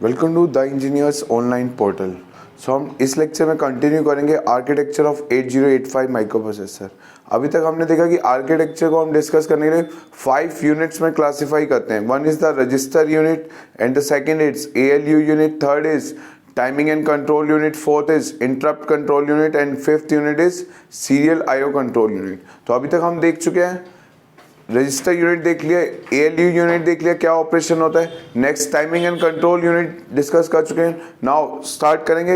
Welcome to the engineers online portal. So हम इस lecture में कंटिन्यू करेंगे आर्किटेक्चर ऑफ 8085 माइक्रो प्रोसेसर। अभी तक हमने देखा कि आर्किटेक्चर को हम डिस्कस करने के लिए 5 यूनिट्स में क्लासिफाई करते हैं। One is the register unit and the second is ALU unit, third is timing and control unit, fourth is interrupt control unit and fifth unit is serial IO control unit. तो अभी तक हम देख चुके हैं, register unit देख लिया, ALU unit देख लिया, क्या ऑपरेशन होता है। Next timing and control unit discuss कर चुके हैं। नाउ स्टार्ट करेंगे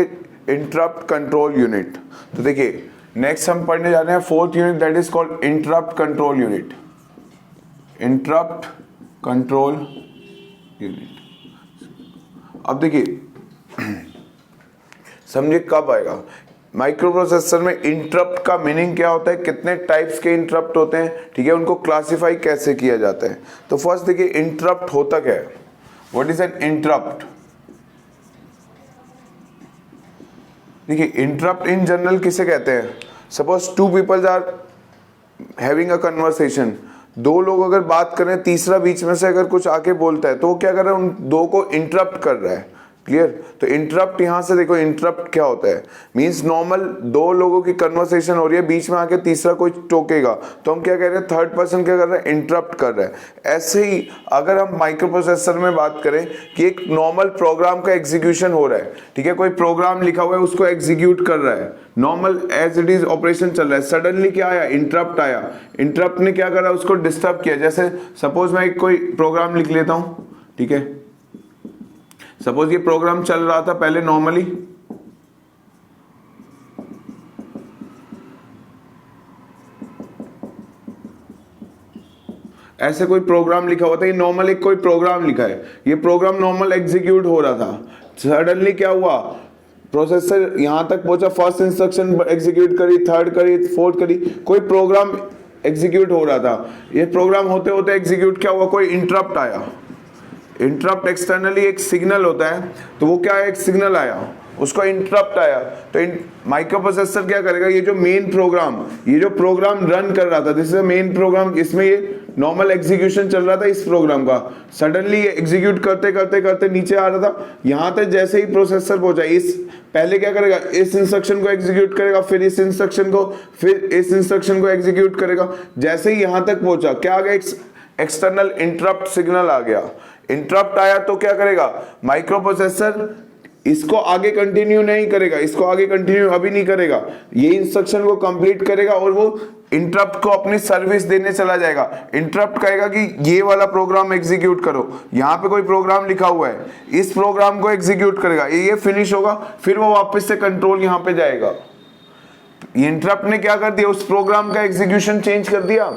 इंटरप्ट कंट्रोल यूनिट। तो देखिए नेक्स्ट हम पढ़ने जा रहे हैं fourth unit, that is called interrupt control unit. Interrupt control unit. अब देखिए समझिए कब आएगा। माइक्रो प्रोसेसर में इंटरप्ट का मीनिंग क्या होता है, कितने टाइप्स के इंटरप्ट होते हैं, ठीक है, उनको क्लासिफाई कैसे किया जाता है। तो फर्स्ट देखिए इंटरप्ट होता क्या है, व्हाट इज एन इंटरप्ट। देखिए इंटरप्ट इन जनरल किसे कहते हैं। Suppose two peoples are having a conversation, दो लोग अगर बात कर रहे हैं, तीसरा बीच में से अगर कुछ आके बोलता है तो वो क्या कर रहा है, उन दो को इंटरप्ट कर रहा है। क्लियर। तो इंटरप्ट यहां से देखो, इंटरप्ट क्या होता है, मींस नॉर्मल दो लोगों की कन्वर्सेशन हो रही है, बीच में आके तीसरा कोई टोकेगा तो हम क्या कह रहे हैं, थर्ड पर्सन क्या कर रहा है, इंटरप्ट कर रहा है। ऐसे ही अगर हम माइक्रो प्रोसेसर में बात करें कि एक नॉर्मल प्रोग्राम का एग्जीक्यूशन हो रहा है, ठीक है, कोई प्रोग्राम लिखा हुआ है उसको एग्जीक्यूट कर रहा है, normal as it is operation चल रहा है, सडनली क्या आया, इंटरप्ट आया। इंटरप्ट ने क्या करा, उसको डिस्टर्ब किया। जैसे सपोज मैं कोई प्रोग्राम लिख लेता हूं, ठीक है, सपोज ये प्रोग्राम चल रहा था पहले नॉर्मली, ऐसे कोई प्रोग्राम लिखा हुआ था, ये नॉर्मल एक कोई प्रोग्राम लिखा है, ये प्रोग्राम नॉर्मल एग्जीक्यूट हो रहा था। सडनली क्या हुआ, प्रोसेसर यहां तक पहुंचा, फर्स्ट इंस्ट्रक्शन एग्जीक्यूट करी, थर्ड करी, फोर्थ करी, कोई प्रोग्राम एग्जीक्यूट हो रहा था। ये प्रोग्राम होते होते एग्जीक्यूट क्या हुआ, कोई इंटरप्ट आया। इंटरप्ट एक्सटर्नली एक सिग्नल होता है, तो वो क्या है, एक सिग्नल आया, उसको इंटरप्ट आया। तो माइक्रो प्रोसेसर क्या करेगा, ये जो मेन प्रोग्राम, ये जो प्रोग्राम रन कर रहा था, दिस इज मेन प्रोग्राम, इसमें ये नॉर्मल एग्जीक्यूशन चल रहा था इस प्रोग्राम का, सडनली ये एग्जीक्यूट करते करते करते नीचे आ रहा था, यहां तक जैसे ही प्रोसेसर पहुंचा, इस पहले क्या करेगा, इस इंस्ट्रक्शन को एग्जीक्यूट करेगा, फिर इस इंस्ट्रक्शन को, फिर इस इंस्ट्रक्शन को एग्जीक्यूट करेगा। जैसे ही यहां तक पहुंचा, क्या आ गया, एक्सटर्नल इंटरप्ट सिग्नल आ गया। इंटरप्ट आया तो क्या करेगा, माइक्रो प्रोसेसर इसको आगे कंटिन्यू नहीं करेगा, इसको आगे कंटिन्यू अभी नहीं करेगा, ये इंस्ट्रक्शन को कंप्लीट करेगा और वो इंटरप्ट को अपनी सर्विस देने चला जाएगा। इंटरप्ट कहेगा कि ये वाला प्रोग्राम एग्जीक्यूट करो, यहाँ पे कोई प्रोग्राम लिखा हुआ है, इस प्रोग्राम को एग्जीक्यूट करेगा, ये फिनिश होगा, फिर वो वापस से कंट्रोल यहाँ पे जाएगा। इंटरप्ट ने क्या कर दिया, उस प्रोग्राम का एग्जीक्यूशन चेंज कर दिया।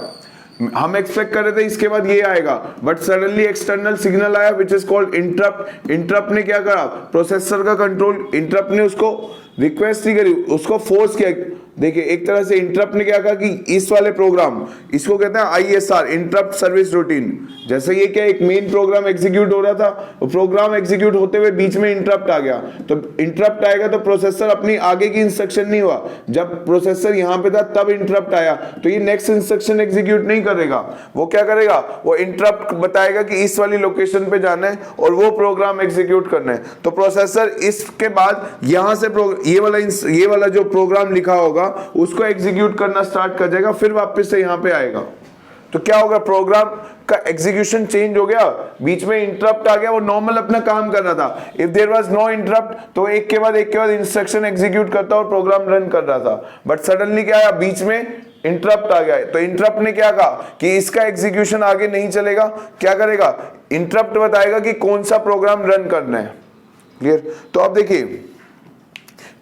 हम एक्सपेक्ट कर रहे थे इसके बाद ये आएगा, बट सडनली एक्सटर्नल सिग्नल आया which is called interrupt. Interrupt ने क्या करा, प्रोसेसर का कंट्रोल, इंटरप्ट ने उसको रिक्वेस्ट ही करी, उसको फोर्स किया। देखिए एक तरह से इंटरप्ट ने क्या कहा कि इस वाले प्रोग्राम, इसको कहते हैं ISR, इंटरप्ट सर्विस रूटीन। जैसे ये क्या, एक मेन प्रोग्राम एग्जीक्यूट हो रहा था, प्रोग्राम एग्जीक्यूट होते हुए बीच में इंटरप्ट आ गया, तो इंटरप्ट आएगा तो प्रोसेसर अपनी आगे की इंस्ट्रक्शन नहीं हुआ, जब प्रोसेसर यहां पे था तब इंटरप्ट आया, तो ये नेक्स्ट इंस्ट्रक्शन एग्जीक्यूट नहीं करेगा। वो क्या करेगा, वो इंटरप्ट बताएगा कि इस वाली लोकेशन पे जाना है और वो प्रोग्राम एग्जीक्यूट करना है। तो प्रोसेसर इसके बाद यहां से ये वाला जो प्रोग्राम लिखा होगा उसको एग्जीक्यूट करना स्टार्ट कर जाएगा, फिर वापस से यहां पे आएगा। तो क्या होगा, प्रोग्राम का एग्जीक्यूशन चेंज हो गया, बीच में इंटरप्ट आ गया, वो नॉर्मल अपना काम कर रहा था। If there was no interrupt तो एक के बाद इंस्ट्रक्शन एग्जीक्यूट करता और प्रोग्राम रन कर रहा था, बट सडनली क्या आया, बीच में इंटरप्ट आ गया। तो इंटरप्ट ने क्या कहा कि इसका एग्जीक्यूशन आगे नहीं चलेगा, क्या करेगा, इंटरप्ट बताएगा कि कौन सा प्रोग्राम रन करना है। क्लियर। तो अब देखिए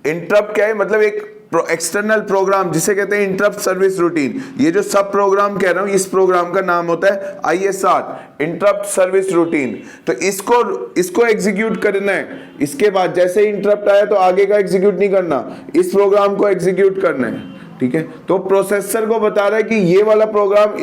इंटरप्ट क्या है, मतलब एक एक्सटर्नल प्रोग्राम जिसे कहते हैं इंटरप्ट सर्विस रूटीन। ये जो सब प्रोग्राम कह रहा हूं, इस प्रोग्राम का नाम होता है ISR, इंटरप्ट सर्विस रूटीन। तो इसको एग्जीक्यूट करना है, इसके बाद जैसे इंटरप्ट आया तो आगे का एग्जीक्यूट नहीं करना, इस प्रोग्राम को एग्जीक्यूट करना है। ठीक है, तो प्रोसेसर को बता रहा है कि ये वाला प्रोग्राम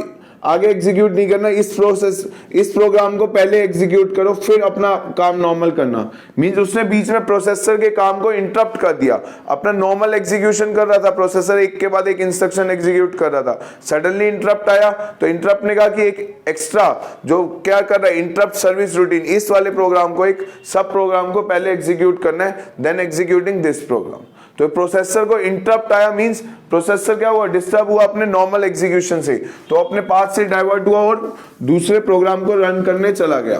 आगे एग्जीक्यूट नहीं करना, इस प्रोग्राम को पहले एग्जीक्यूट करो फिर अपना काम नॉर्मल करना। मींस उसने बीच में प्रोसेसर के काम को इंटरप्ट कर दिया, अपना नॉर्मल एग्जीक्यूशन कर रहा था, प्रोसेसर एक के बाद एक इंस्ट्रक्शन एग्जीक्यूट कर रहा था, सडनली इंटरप्ट आया तो इंटरप्ट ने कहा कि एक एक्स्ट्रा जो क्या कर रहा है इंटरप्ट सर्विस रूटीन, इस वाले प्रोग्राम को, एक सब प्रोग्राम को पहले एग्जीक्यूट करना है, देन एग्जीक्यूटिंग दिस प्रोग्राम। तो प्रोसेसर को इंटरप्ट आया मींस प्रोसेसर क्या हुआ, डिस्टर्ब हुआ अपने नॉर्मल एग्जीक्यूशन से, तो अपने पाथ से डाइवर्ट हुआ और दूसरे प्रोग्राम को रन करने चला गया।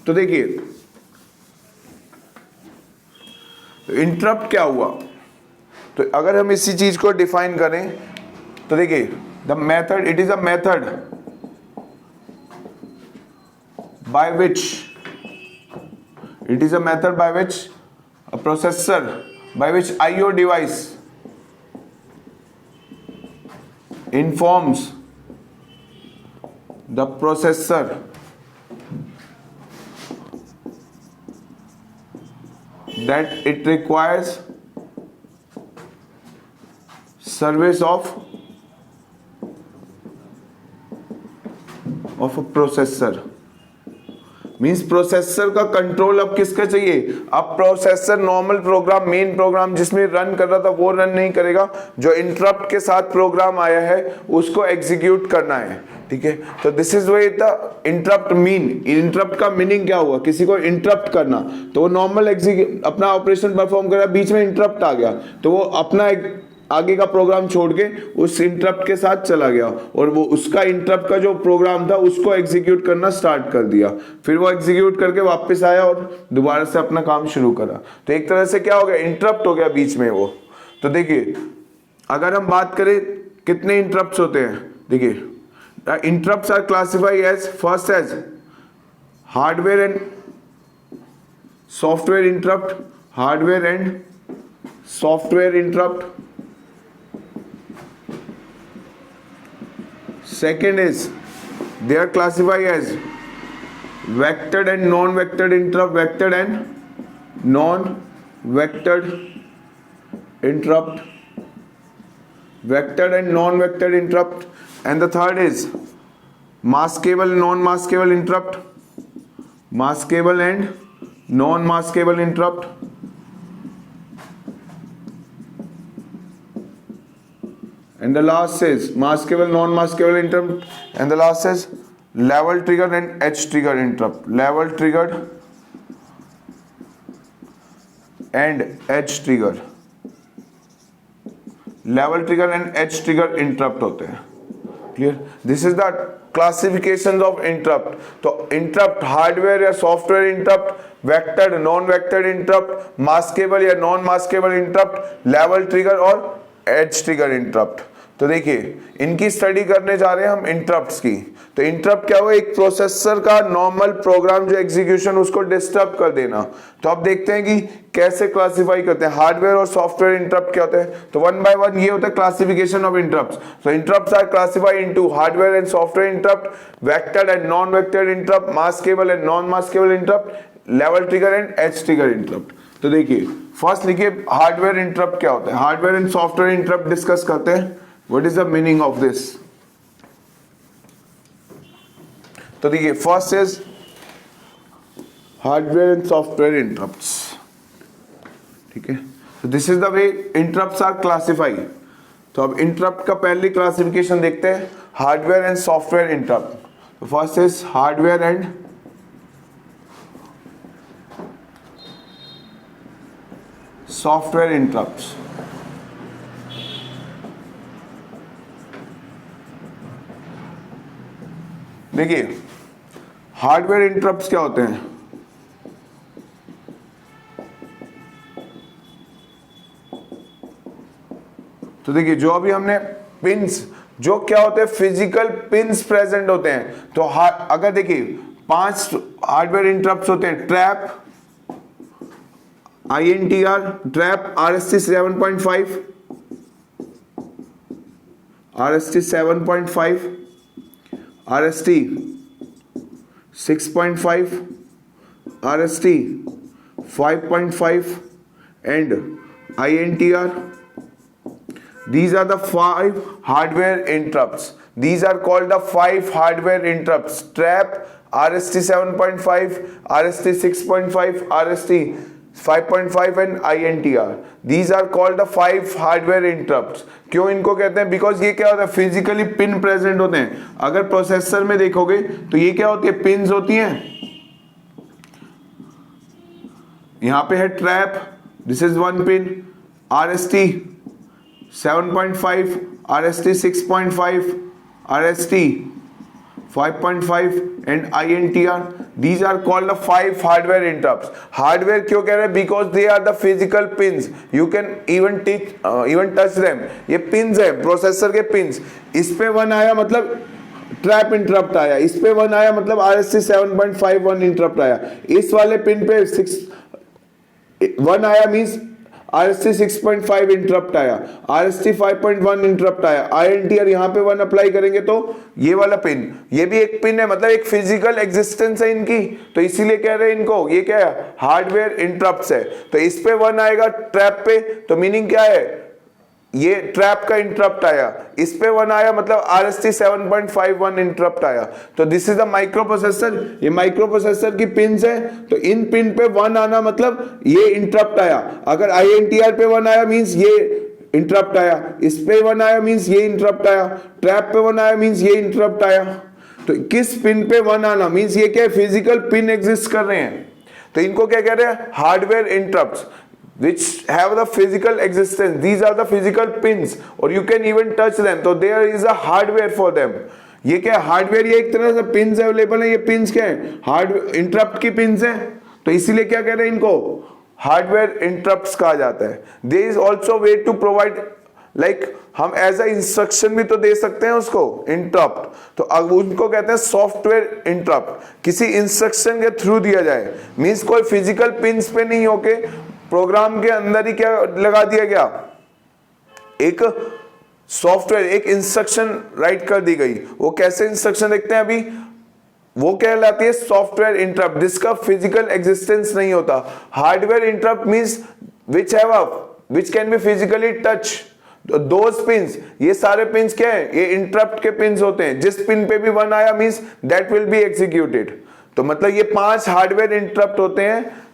तो देखिए इंटरप्ट क्या हुआ, तो अगर हम इसी चीज को डिफाइन करें तो देखिए the method, it is a method by which, it is a method by which a processor, by which IO device informs the processor that it requires service of a processor। Means processor का control अब किसका चाहिए, अब processor normal program, main program जिसमें run कर रहा था वो रन नहीं करेगा, जो इंटरप्ट के साथ प्रोग्राम आया है उसको एग्जीक्यूट करना है। ठीक है, तो this is way the interrupt mean. Interrupt का मीनिंग क्या हुआ, किसी को इंटरप्ट करना, तो वो नॉर्मल अपना ऑपरेशन परफॉर्म कर रहा है, बीच में इंटरप्ट आ गया तो वो अपना आगे का प्रोग्राम छोड़ के उस इंटरप्ट के साथ चला गया और वो उसका इंटरप्ट का जो प्रोग्राम था उसको एग्जीक्यूट करना स्टार्ट कर दिया, फिर वो एग्जीक्यूट करके वापस आया और दोबारा से अपना काम शुरू करा। तो एक तरह से क्या हो गया, इंटरप्ट हो गया बीच में वो। तो देखिए अगर हम बात करें कितने इंटरप्ट्स होते हैं, देखिए interrupts are classified as first as hardware and software interrupt, hardware and software interrupt. Second is they are classified as vectored and non-vectored interrupt, vectored and non-vectored interrupt, vectored and non-vectored interrupt, and the third is maskable, non-maskable interrupt, maskable and non-maskable interrupt. And the last is maskable, non-maskable interrupt, and the last is level triggered and edge triggered interrupt, level triggered and edge triggered, level triggered and edge triggered interrupt होते हैं। Clear? This is the classifications of interrupt। तो interrupt hardware या software interrupt, vectored non vectored interrupt, maskable या non maskable interrupt, level trigger और edge trigger interrupt. तो देखिए इनकी study करने जा रहे हैं हम इंटरप्ट्स की। तो इंटरप्ट क्या हुआ, एक प्रोसेसर का नॉर्मल प्रोग्राम जो एग्जीक्यूशन उसको डिस्टर्ब कर देना। तो अब देखते हैं कि कैसे क्लासिफाई करते हैं हार्डवेयर और सॉफ्टवेयर इंटरप्ट क्या होते हैं। तो वन बाय वन ये होता है क्लासिफिकेशन ऑफ इंटरप्ट्स। तो interrupts are classified into hardware and software interrupt, vectored and non vectored interrupt, maskable and non maskable interrupt, level trigger and edge trigger interrupt. तो देखिए फर्स्ट लिखिए hardware interrupt क्या होता है, hardware and software interrupt discuss करते हैं। What is the meaning of this. तो देखिए first is hardware and software interrupts. ठीक है, तो this is the way interrupts are classified. तो अब इंटरप्ट का पहली क्लासिफिकेशन देखते हैं, हार्डवेयर एंड सॉफ्टवेयर इंटरप्ट। तो first is hardware and software interrupts. देखिए हार्डवेयर इंटरप्ट्स क्या होते हैं, तो देखिए जो अभी हमने पिंस, जो क्या होते हैं फिजिकल पिंस प्रेजेंट होते हैं। तो अगर देखिए 5 हार्डवेयर इंटरप्ट्स होते हैं, trap, INTR, trap, RST 7.5, RST 7.5, RST 6.5, RST 5.5 and INTR. These are the 5 hardware interrupts. these are called the 5 hardware interrupts: trap, RST 7.5, RST 6.5, RST 5.5 and INTR. These are called the 5 hardware interrupts. क्यों इनको कहते हैं? Because ये क्या होता है, physically pin present होते हैं. अगर प्रोसेसर में देखोगे तो ये क्या होती है, पिन्स होती हैं. यहां पे है trap, this is one pin, RST 7.5, RST 6.5, RST 5.5 and INTR. These are called the 5 hardware interrupts. Hardware क्यों कह रहे हैं? Because they are the physical pins. You can even touch them. ये pins है, प्रोसेसर के pins. इस पे 1 आया मतलब ट्रैप इंटरप्ट आया, इस पे 1 आया मतलब RST 7.51 इंटरप्ट आया, इस वाले पिन पे 1 आया मींस RST 6.5 इंटरप्ट आया, RST 5.1 इंटरप्ट आया, INTR यहां पे 1 अप्लाई करेंगे तो ये वाला पिन, ये भी एक पिन है, मतलब एक फिजिकल एग्जिस्टेंस है इनकी, तो इसीलिए कह रहे हैं इनको ये क्या है, हार्डवेयर इंटरप्ट्स है. तो इस पे 1 आएगा ट्रैप पे, तो मीनिंग क्या है, ये ट्रैप का इंटरप्ट आया, इस पे 1 आया मतलब RST 7.51 इंटरप्ट आया. तो this is the micro processor. ये माइक्रो प्रोसेसर की पिन्स है, तो इन पिन पे 1 आना मतलब ये इंटरप्ट आया. अगर INTR पे 1 आया मींस ये इंटरप्ट आया, इस पे 1 आया मींस ये इंटरप्ट आया, ट्रैप पे 1 आया मींस ये इंटरप्ट आया. तो किस पिन पे 1 आना मींस ये क्या, फिजिकल पिन एग्जिस्ट कर रहे हैं. तो इनको क्या कह रहे हैं, hardware interrupts which have the physical existence. These are the physical pins or you can even touch them. So there is a hardware for them. ये क्या है, हार्डवेयर, ये एक तरह से पिन्स अवेलेबल है. ये पिन्स क्या है, हार्ड इंटरप्ट की पिन्स है, तो इसीलिए क्या कह रहे हैं इनको हार्डवेयर इंटरप्ट्स कहा जाता है. There is also way to provide like हम एज अ इंस्ट्रक्शन भी तो दे सकते हैं उसको इंटरप्ट, तो अब उनको कहते हैं सॉफ्टवेयर इंटरप्ट. किसी इंस्ट्रक्शन के थ्रू दिया जाए, मींस कोई फिजिकल पिन्स पे नहीं होके प्रोग्राम के अंदर ही क्या लगा दिया गया, एक सॉफ्टवेयर, एक इंस्ट्रक्शन राइट कर दी गई. वो कैसे इंस्ट्रक्शन देखते हैं अभी, वो कहलाती है सॉफ्टवेयर इंटरप्ट, जिसका फिजिकल एग्जिस्टेंस नहीं होता. Hardware interrupt means which can be physically touch. Those pins, ये सारे पिन्स क्या है, ये इंटरप्ट के पिन्स होते हैं. जिस पिन पे भी 1 आया means that will be executed. तो मतलब ये 5 हार्डवेयर इंटरप्ट होते हैं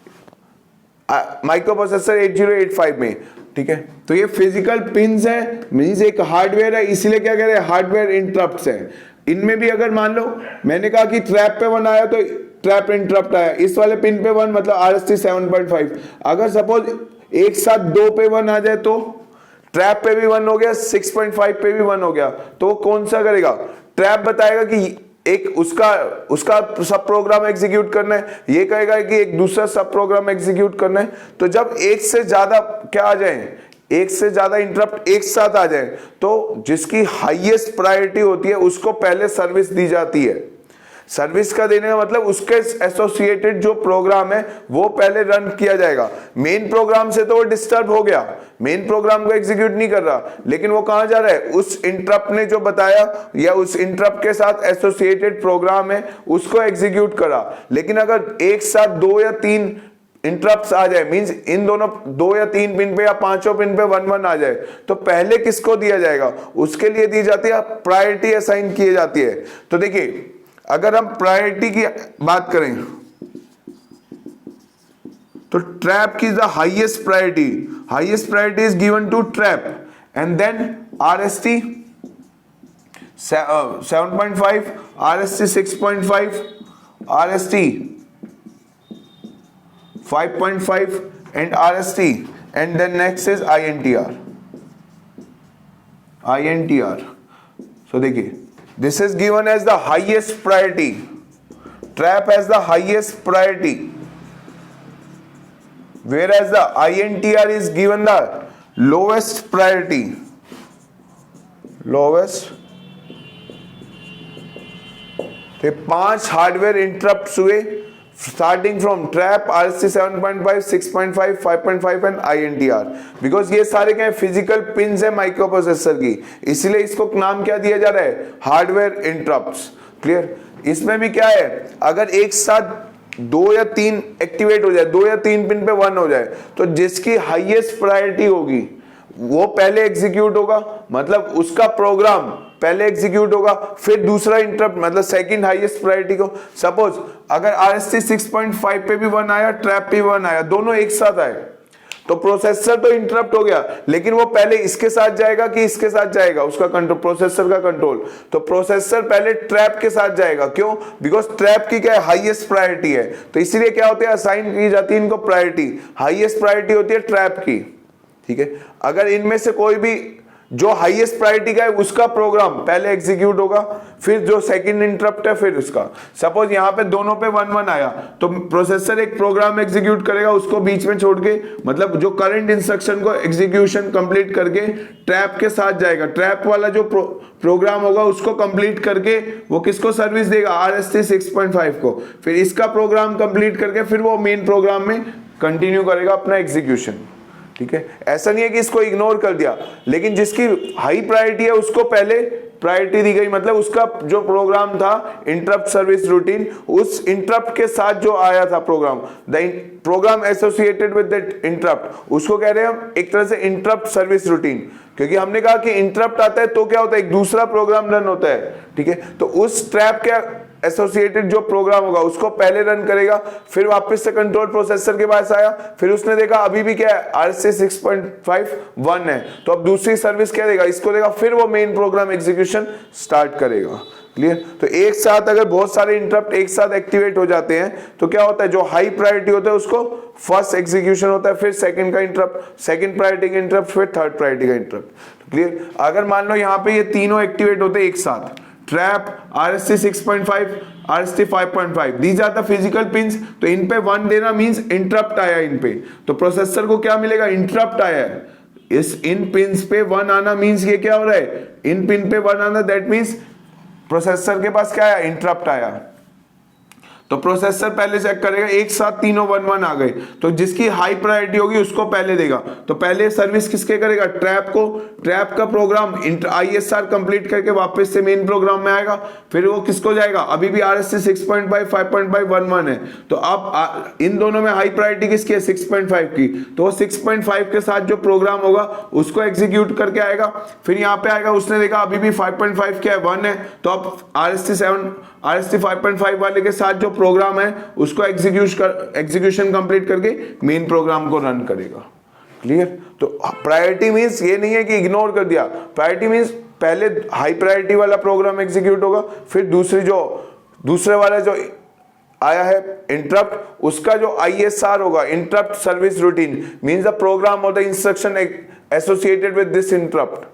माइक्रो प्रोसेसर 8085 में. ठीक है, तो ये फिजिकल पिन्स है, मींस एक हार्डवेयर है, इसीलिए क्या कह रहे हैं, हार्डवेयर इंटरप्ट्स है. इनमें भी अगर मान लो मैंने कहा कि ट्रैप पे 1 आया तो ट्रैप इंटरप्ट आया, इस वाले पिन पे 1 मतलब RST 7.5. अगर सपोज एक साथ 2 पे 1 आ जाए तो ट्रैप पे भी 1 हो गया, 6.5 पे भी 1 हो गया, तो कौन सा करेगा, ट्रैप बताएगा कि एक उसका सब प्रोग्राम एग्जीक्यूट करना है, ये कहेगा कि एक दूसरा सब प्रोग्राम एग्जीक्यूट करना है. तो जब एक से ज्यादा क्या आ जाए, एक से ज्यादा इंटरप्ट एक साथ आ जाए, तो जिसकी हाईएस्ट प्रायोरिटी होती है उसको पहले सर्विस दी जाती है. सर्विस का देने का मतलब उसके एसोसिएटेड जो प्रोग्राम है वो पहले रन किया जाएगा. मेन प्रोग्राम से तो वो डिस्टर्ब हो गया, मेन प्रोग्राम को एग्जीक्यूट नहीं कर रहा, लेकिन वो कहां जा रहा है, उस इंटरप्ट ने जो बताया या उस इंटरप्ट के साथ एसोसिएटेड प्रोग्राम है उसको एग्जीक्यूट करा. लेकिन अगर एक साथ 2 या 3 इंटरप्ट्स आ जाए, मींस इन दोनों 2 या 3 पिन पे या 5 पिन पे 1 आ जाए, तो पहले किसको दिया जाएगा, उसके लिए दी जाती है प्रायोरिटी असाइन की जाती है. तो देखिए अगर हम प्रायोरिटी की बात करें तो ट्रैप की the highest priority is given to trap and then RST 7.5, RST 6.5, RST 5.5 and RST, and then next is INTR. So देखिए, this is given as the highest priority. Trap has the highest priority, whereas the INTR is given the lowest priority. तो 5 hardware interrupts हुए starting from trap, RST 7.5, 6.5, 5.5 and INTR. Because ये सारे क्या है, physical pins है micro processor की, इसीलिए इसको नाम क्या दिया जा रहा है, हार्डवेयर इंटरप्ट्स. क्लियर. इसमें भी क्या है, अगर एक साथ 2 या 3 एक्टिवेट हो जाए, 2 या 3 पिन पे 1 हो जाए, तो जिसकी हाईएस्ट प्रायोरिटी होगी वो पहले एग्जीक्यूट होगा, मतलब उसका प्रोग्राम पहले एग्जीक्यूट होगा, फिर दूसरा इंटरप्ट मतलब सेकंड हाईएस्ट प्रायोरिटी को। सपोज अगर RST 6.5 पे भी 1 आया, ट्रैप पे भी 1 आया, दोनों एक साथ आए, तो प्रोसेसर तो इंटरप्ट हो गया, लेकिन वो पहले इसके साथ जाएगा कि इसके साथ जाएगा, उसका कंट्रोल, प्रोसेसर का कंट्रोल। तो प्रोसेसर पहले ट्रैप के साथ जाएगा, क्यों? बिकॉज ट्रैप की क्या है, हाईएस्ट प्रायोरिटी है, तो इसीलिए क्या होते हैं, असाइन की जाती है इनको प्रायोरिटी, हाईएस्ट प्रायोरिटी होती है ट्रैप की। ठीक है, अगर इनमें से कोई भी जो हाईएस्ट प्रायोरिटी का है उसका प्रोग्राम पहले एग्जीक्यूट होगा, फिर जो सेकंड इंटरप्ट है फिर उसका। सपोज यहां पे दोनों पे 1-1 आया, तो प्रोसेसर एक प्रोग्राम एग्जीक्यूट करेगा, उसको बीच में छोड़ के, मतलब जो करंट इंस्ट्रक्शन को एग्जीक्यूशन कंप्लीट करके ट्रैप के साथ जाएगा, ट्रैप वाला जो प्रोग्राम होगा उसको कंप्लीट करके वो किसको सर्विस देगा, RST 6.5 को, फिर इसका प्रोग्राम कंप्लीट करके फिर वो मेन प्रोग्राम में कंटिन्यू करेगा अपना एग्जीक्यूशन। ठीक है, ऐसा नहीं है कि इसको इग्नोर कर दिया, लेकिन जिसकी हाई प्रायोरिटी है उसको पहले प्रायोरिटी दी गई, मतलब उसका जो प्रोग्राम था इंटरप्ट सर्विस रूटीन, उस इंटरप्ट के साथ जो आया था program, the program associated with that interrupt, उसको कह रहे हैं हम एक तरह से इंटरप्ट सर्विस रूटीन, क्योंकि हमने कहा कि इंटरप्ट आता है तो क्या होता है, एक दूसरा प्रोग्राम रन होता है। ठीक है, तो उस ट्रैप के एसोसिएटेड जो प्रोग्राम होगा उसको पहले रन करेगा, फिर वापस से कंट्रोल प्रोसेसर के पास आया, फिर उसने देखा अभी भी क्या है, RST 6.5 1 है, तो अब दूसरी सर्विस क्या देगा, इसको देगा, फिर वो मेन प्रोग्राम एग्जीक्यूशन स्टार्ट करेगा। क्लियर? तो एक साथ अगर बहुत सारे इंटरप्ट एक साथ एक्टिवेट हो जाते हैं तो क्या होता है, जो हाई प्रायोरिटी होता है उसको फर्स्ट एग्जीक्यूशन होता है, फिर सेकंड का इंटरप्ट, सेकंड प्रायोरिटी का इंटरप्ट, फिर थर्ड प्रायोरिटी का इंटरप्ट। क्लियर? अगर मान लो यहाँ पे ये तीनों एक्टिवेट होते हैं एक साथ, trap, RST 6.5, RST 5.5, these are the physical pins, तो इन पे 1 देना मींस इंटरप्ट आया इन पे, तो प्रोसेसर को क्या मिलेगा, इंटरप्ट आया है। इस इन पिंस पे 1 आना मींस ये क्या हो रहा है, इन पिन पे 1 आना, दैट मींस प्रोसेसर के पास क्या आया, इंटरप्ट आया। तो प्रोसेसर पहले चेक करेगा, एक साथ तीनों 1-1 आ गए, तो जिसकी हाई प्रायोरिटी होगी उसको पहले देगा, तो पहले सर्विस किसके करेगा, ट्रैप को, ट्रैप का प्रोग्राम ISR कंप्लीट करके वापस से मेन प्रोग्राम में आएगा, फिर वो किसको जाएगा, अभी भी RST 6.5 5.5 1-1 है, तो अब इन दोनों में हाई प्रायोरिटी किसकी है, 6.5 की, तो वो 6.5 के साथ जो प्रोग्राम होगा उसको एग्जीक्यूट करके आएगा, फिर यहाँ पे आएगा, उसने देखा अभी भी 5.5 क्या है, 1 है, तो अब RST 5.5 वाले के साथ जो प्रोग्राम है उसको एग्जीक्यूशन कंप्लीट करके मेन प्रोग्राम को रन करेगा। क्लियर? तो प्रायोरिटी मींस ये नहीं है कि इग्नोर कर दिया, प्रायोरिटी मींस पहले हाई प्रायोरिटी वाला प्रोग्राम एग्जीक्यूट होगा, फिर दूसरे वाला जो आया है इंटरप्ट, उसका जो ISR होगा, interrupt service routine, means the program और the instruction associated with this interrupt.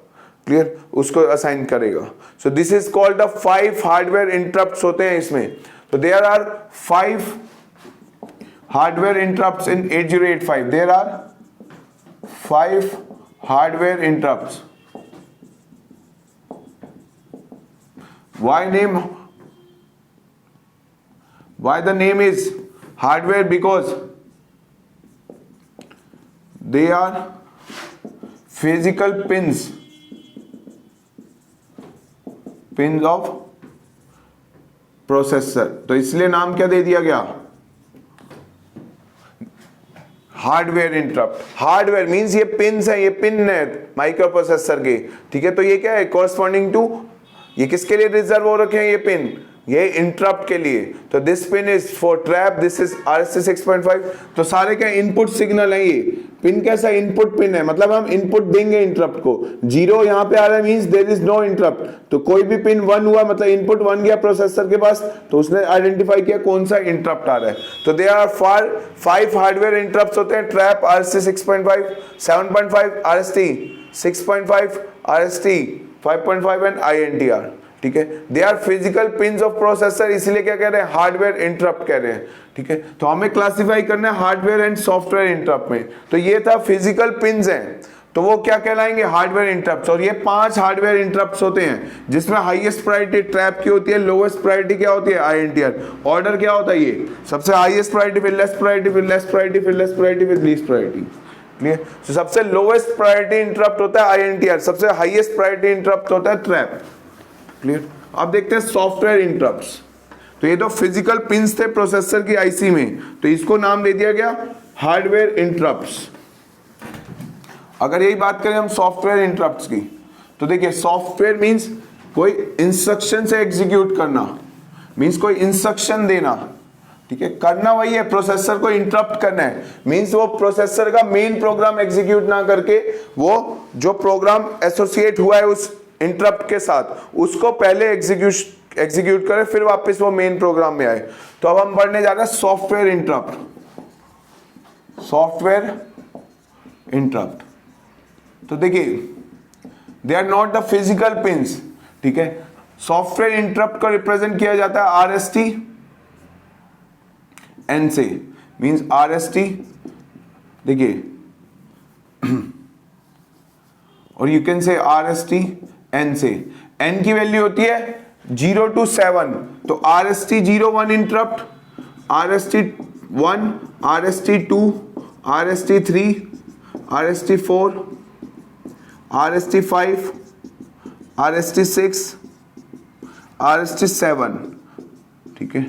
Clear? उसको असाइन करेगा। So this is called the 5 hardware interrupts होते हैं इसमें। तो there are 5 hardware interrupts in 8085। There are 5 hardware interrupts. Why the name is hardware? Because they are physical pins of processor. तो इसलिए नाम क्या दे दिया गया, हार्डवेयर इंटरप्ट। हार्डवेयर मींस ये पिन्स है, ये पिन है माइक्रो प्रोसेसर के, ठीक है। तो ये क्या है, कॉरस्पॉन्डिंग टू, ये किसके लिए रिजर्व हो रखे हैं ये पिन, ये इंटरप्ट के लिए। तो this pin is for trap, this is RST 6.5। तो सारे क्या इनपुट सिग्नल है, ये पिन कैसा इनपुट पिन है, मतलब हम इनपुट देंगे इंटरप्ट को। 0 यहाँ पे आ रहा है means there is no interrupt. तो कोई भी पिन 1 हुआ मतलब इनपुट 1 गया प्रोसेसर के पास, तो उसने आइडेंटिफाई किया कौन सा इंटरप्ट आ रहा है। तो देयर आर 5 हार्डवेयर इंटरप्ट्स होते हैं, trap, RST 6.5, 7.5 RST, 6.5 RST, 5.5 and INTR, ठीक है। They are physical pins of processor, इसलिए क्या कह रहे हैं, हार्डवेयर इंटरप्ट कह रहे हैं, ठीक है। तो हमें क्लासिफाई करना है हार्डवेयर एंड सॉफ्टवेयर इंटरप्ट में। तो ये था फिजिकल पिन्स हैं, तो वो क्या कहलाएंगे, हार्डवेयर इंटरप्ट्स। और ये 5 हार्डवेयर इंटरप्ट्स होते हैं, जिसमें हाईएस्ट प्रायोरिटी ट्रैप की होती है, लोवेस्ट प्रायोरिटी क्या होती है, INTR। ऑर्डर क्या होता है, ये सबसे हाईएस्ट प्रायोरिटी, फिर लेस प्रायोरिटी, फिर लेस प्रायोरिटी, फिर लेस प्रायोरिटी, फिर लीस्ट प्रायोरिटी। क्लियर? तो सबसे लोवेस्ट प्रायोरिटी इंटरप्ट होता है INTR, सबसे हाईएस्ट प्रायोरिटी इंटरप्ट होता है ट्रैप। क्लियर? अब देखते हैं सॉफ्टवेयर इंटरप्ट्स। तो ये तो फिजिकल पिन्स थे प्रोसेसर की IC में, तो इसको नाम दे दिया गया हार्डवेयर इंटरप्ट्स। अगर यही बात करें हम सॉफ्टवेयर इंटरप्ट्स की, तो देखिए सॉफ्टवेयर मींस कोई इंस्ट्रक्शन से एग्जीक्यूट करना, मीन्स कोई इंस्ट्रक्शन देना, ठीक है, करना वही है, प्रोसेसर को इंटरप्ट करना है, मीन्स वो प्रोसेसर का मेन प्रोग्राम एग्जीक्यूट ना करके वो जो प्रोग्राम एसोसिएट हुआ है उस इंटरप्ट के साथ उसको पहले एग्जीक्यूट करे, फिर वापस वो मेन प्रोग्राम में आए। तो अब हम पढ़ने जा रहे हैं सॉफ्टवेयर इंटरप्ट। सॉफ्टवेयर इंटरप्ट, तो देखिए they are not the physical pins, ठीक है। सॉफ्टवेयर इंटरप्ट को रिप्रेजेंट किया जाता है RST N से, मींस RST, देखिए और you can say RST N से। N की वैल्यू होती है 0 to 7, तो RST 01 interrupt, RST 1, RST 2, RST 3, RST 4, RST 5, RST 6, RST 7, ठीक है।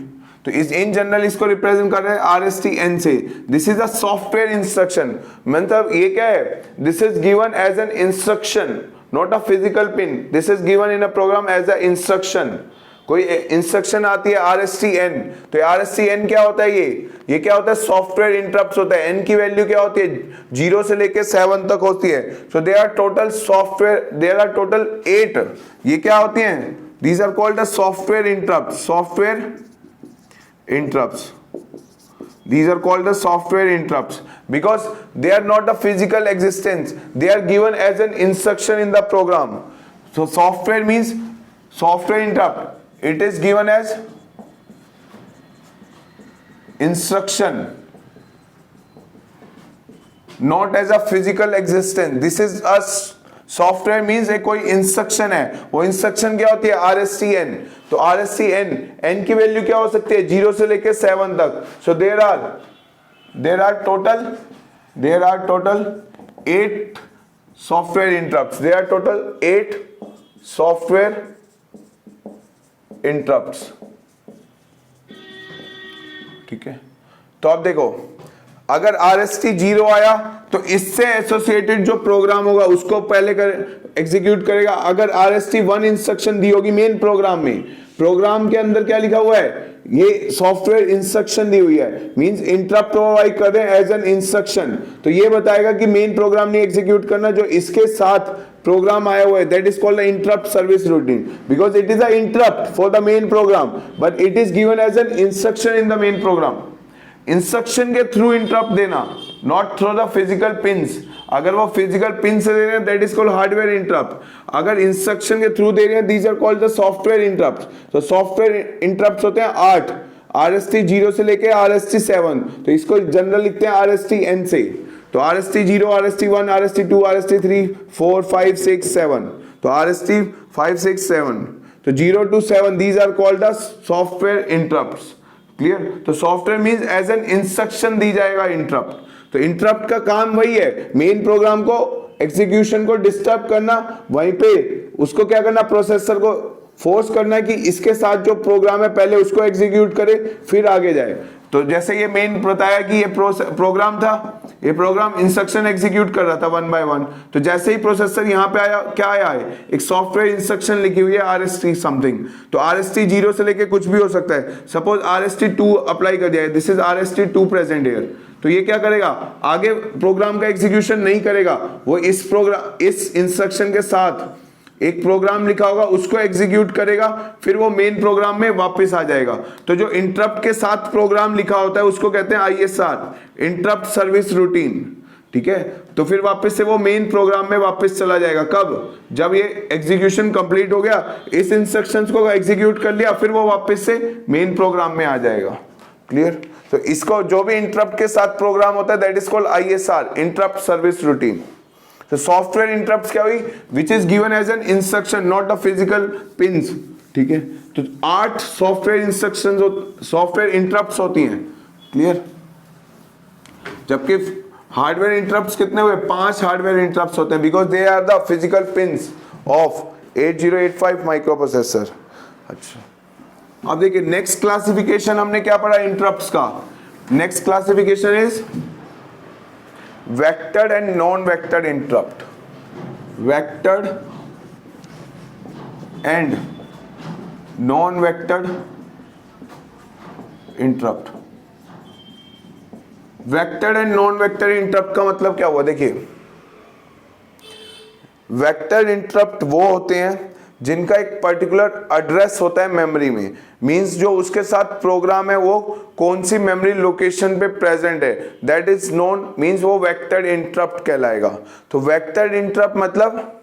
तो इस इन जनरल इसको रिप्रेजेंट कर रहे हैं RST N से। This is a software instruction, मतलब ये क्या है, this is given as an instruction, not a physical pin, this is given in a program as a instruction. कोई इंस्ट्रक्शन आती है RST N, तो RST N क्या होता है, ये क्या होता है, सॉफ्टवेयर इंटरप्ट होता है। N की वैल्यू क्या होती है, 0 से लेके 7 तक होती है। So there are total software, there are total 8, ये क्या होती हैं, these are called the software interrupt. Software interrupts, these are called the software interrupts because they are not a physical existence, they are given as an instruction in the program. So software means software interrupt, it is given as instruction, not as a physical existence. This is a software means एक कोई instruction है, वो instruction क्या होती है, RST N। तो RST N की value क्या हो सकती है, 0 से लेके 7 तक। So there are total 8 software interrupts, there are total 8 software interrupts, ठीक है। तो अब देखो, अगर RST 0 आया तो इससे एसोसिएटेड जो प्रोग्राम होगा उसको पहले एग्जीक्यूट करेगा। अगर RST 1 इंस्ट्रक्शन दी होगी मेन प्रोग्राम में, प्रोग्राम के अंदर क्या लिखा हुआ है, ये सॉफ्टवेयर इंस्ट्रक्शन दी हुई है, मींस इंटरप्ट प्रोवाइड कर रहे हैं एज एन इंस्ट्रक्शन, तो ये बताएगा कि मेन प्रोग्राम नहीं एग्जीक्यूट करना, जो इसके साथ प्रोग्राम आया हुआ है, that is called the interrupt service routine, because it is a interrupt for the main program but it is given as an instruction in the main program. Instruction के through interrupt देना, not through the physical pins. अगर वो physical pin से दे रहे हैं that is called hardware interrupt, अगर instruction के थ्रू दे रहे हैं these are called the software interrupt. तो सॉफ्टवेयर इंटरप्ट होते हैं 8, RST 0 से लेके RST 7, तो इसको जनरल लिखते हैं RST N से। तो RST 0, RST 1, RST 2, RST 3, 4, 5, 6, 7, तो RST 5, 6, 7, तो 0 to 7 these are called the software interrupts। Clear. तो software means as an instruction दी जाएगा इंटरप्ट। तो इंटरप्ट का काम वही है, मेन प्रोग्राम को एग्जीक्यूशन को डिस्टर्ब करना, वहीं पे उसको क्या करना, प्रोसेसर को फोर्स करना है कि इसके साथ जो प्रोग्राम है पहले उसको एग्जीक्यूट करे फिर आगे जाए। तो जैसे ये मेन बताया कि ये प्रोग्राम था, ये प्रोग्राम इंस्ट्रक्शन एग्जीक्यूट कर रहा था 1 by 1, तो जैसे ही प्रोसेसर यहाँ पे आया, क्या आया है, एक सॉफ्टवेयर इंस्ट्रक्शन लिखी हुई है RST समथिंग। तो RST 0 से लेके कुछ भी हो सकता है, सपोज RST 2 अप्लाई कर दिया है, this is RST 2 present here, तो ये क्या करेगा, आगे प्रोग्राम का एग्जीक्यूशन नहीं करेगा, वो इस इंस्ट्रक्शन के साथ एक प्रोग्राम लिखा होगा उसको एग्जीक्यूट करेगा, फिर वो मेन प्रोग्राम में वापस आ जाएगा। तो जो इंटरप्ट के साथ प्रोग्राम लिखा होता है उसको कहते हैं ISR, इंटरप्ट सर्विस रूटीन, ठीक है। तो फिर वापस से वो मेन प्रोग्राम में वापस चला जाएगा, कब, जब ये एग्जीक्यूशन कंप्लीट हो गया, इस इंस्ट्रक्शंस को एग्जीक्यूट कर लिया, फिर वो वापस से मेन प्रोग्राम में आ जाएगा। क्लियर। तो इसको जो भी इंटरप्ट के साथ प्रोग्राम होता है that is called ISR, interrupt service routine. तो सॉफ्टवेयर इंटरप्ट क्या हुई, which is given as an instruction, not the physical pins, ठीक है। तो 8 सॉफ्टवेयर इंस्ट्रक्शंस, सॉफ्टवेयर इंटरप्ट्स होती हैं। क्लियर। जबकि हार्डवेयर इंटरप्ट्स कितने हुए, 5 हार्डवेयर इंटरप्ट्स होते हैं, because they are the physical pins of 8085 microprocessor. अच्छा, अब देखिए नेक्स्ट क्लासिफिकेशन हमने क्या पढ़ा इंटरप्ट्स का। Next classification is vectored and non-vectored interrupt। vectored and non vectored interrupt. Vectored and non vectored interrupt का मतलब क्या हुआ? देखिए, वेक्टर्ड इंटरप्ट वो होते हैं जिनका एक पर्टिकुलर एड्रेस होता है मेमोरी में, मींस जो उसके साथ प्रोग्राम है वो कौन सी मेमोरी लोकेशन पे प्रेजेंट है, दैट इज नोन, मींस वो वेक्टर्ड इंटरप्ट कहलाएगा। तो वेक्टर्ड इंटरप्ट मतलब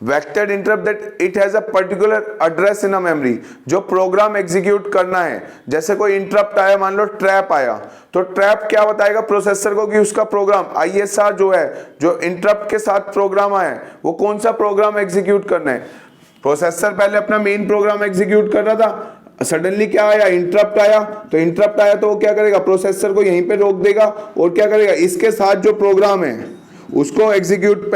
vectored interrupt that it has a particular address in a memory, जो प्रोग्राम एग्जीक्यूट करना है। जैसे कोई इंटरप्ट आया, मान लो ट्रैप आया, तो ट्रैप क्या बताएगा प्रोसेसर को कि उसका प्रोग्राम आईएसआर जो है, जो इंटरप्ट के साथ प्रोग्राम आया है, वो कौन सा प्रोग्राम एग्जीक्यूट करना है। प्रोसेसर पहले अपना मेन प्रोग्राम एग्जीक्यूट कर रहा था, सडनली क्या आया, इंटरप्ट आया, तो इंटरप्ट आया तो वो क्या करेगा, प्रोसेसर को यहीं पे रोक देगा और क्या करेगा, इसके साथ जो प्रोग्राम है उसको एग्जीक्यूट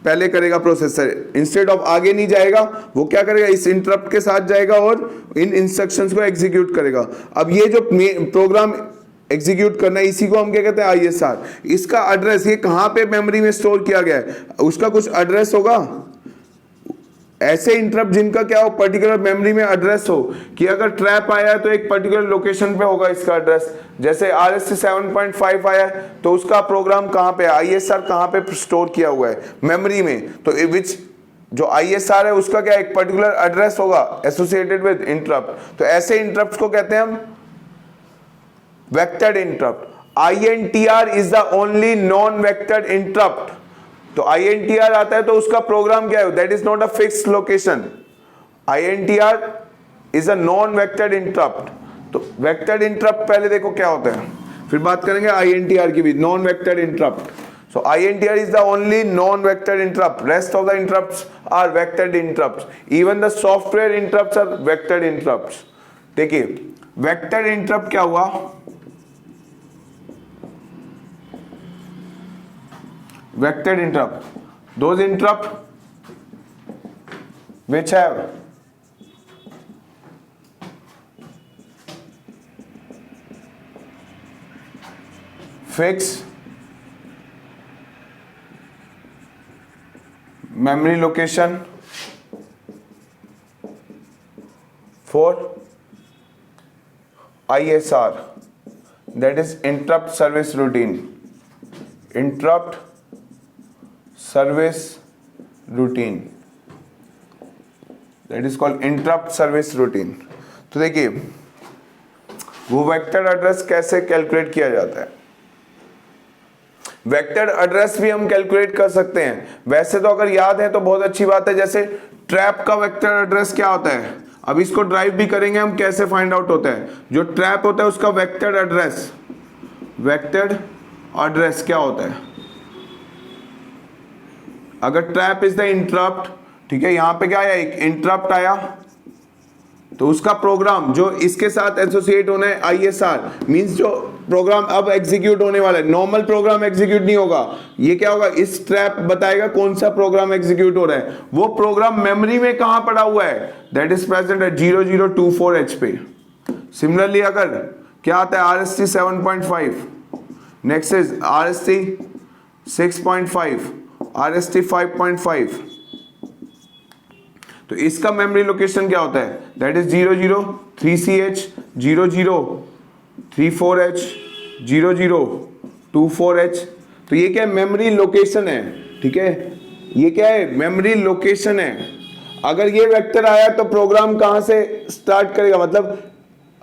पहले करेगा प्रोसेसर, इंस्टेड ऑफ आगे नहीं जाएगा, वो क्या करेगा, इस इंटरप्ट के साथ जाएगा और इन इंस्ट्रक्शंस को एग्जीक्यूट करेगा। अब ये जो प्रोग्राम एग्जीक्यूट करना है, इसी को हम क्या कहते हैं, आईएसआर। इसका एड्रेस, ये कहां पे मेमोरी में स्टोर किया गया है, उसका कुछ एड्रेस होगा। ऐसे इंटरप्ट जिनका क्या हो, पर्टिकुलर मेमोरी में एड्रेस हो, कि अगर ट्रैप आया है तो एक पर्टिकुलर लोकेशन पे होगा इसका एड्रेस। जैसे RST 7.5 आया है तो उसका प्रोग्राम कहां पे है, आईएसआर कहां पे स्टोर किया हुआ है, मेमोरी में। तो विच जो आईएसआर है उसका क्या एक पर्टिकुलर एड्रेस होगा एसोसिएटेड विद इंटरप्ट। तो ऐसे इंटरप्ट को कहते हैं हम vectored interrupt. INTR is the only non vectored interrupt. तो INTR आता है तो उसका प्रोग्राम क्या है, that is not a fixed location. INTR is a non vectored interrupt. तो वेक्टर्ड इंटरप्ट पहले देखो क्या होता है, फिर बात करेंगे INTR की भी, non vectored interrupt. So INTR is the only non-vectored interrupt. Rest of the interrupts are vectored interrupts. Even the software interrupts are vectored interrupts. देखिए, vectored interrupt क्या हुआ, vectored interrupt, those interrupt which have fixed memory location for ISR, that is interrupt service routine. Interrupt service routine, that is called interrupt service routine. तो देखिए, वो vector address कैसे calculate किया जाता है। वेक्टर एड्रेस भी हम कैलकुलेट कर सकते हैं। वैसे तो अगर याद है तो बहुत अच्छी बात है, जैसे ट्रैप का वेक्टर एड्रेस क्या होता है, अब इसको ड्राइव भी करेंगे हम, कैसे फाइंड आउट होता है। जो ट्रैप होता है उसका वेक्टर एड्रेस क्या होता है, अगर ट्रैप इज द इंटरप्ट, ठीक है, यहां पे क्या आया, एक इंटरप्ट आया, तो उसका प्रोग्राम जो इसके साथ एसोसिएट होना है आईएसआर, मींस जो प्रोग्राम अब एग्जीक्यूट होने वाला है, नॉर्मल प्रोग्राम एग्जीक्यूट नहीं होगा, ये क्या होगा, इस ट्रैप बताएगा कौन सा प्रोग्राम एग्जीक्यूट हो रहा है। वो प्रोग्राम मेमोरी में कहां पड़ा हुआ है, that is present at 0024H पे। सिमिलरली अगर क्या आता है RST 7.5, next is RST 6.5, RST 5.5, तो इसका मेमोरी लोकेशन क्या होता है, that is 003CH, 0034H, 0024H। तो ये क्या है, मेमोरी लोकेशन है, ठीक है, ये क्या है, मेमोरी लोकेशन है। अगर ये वेक्टर आया तो प्रोग्राम कहां से स्टार्ट करेगा, मतलब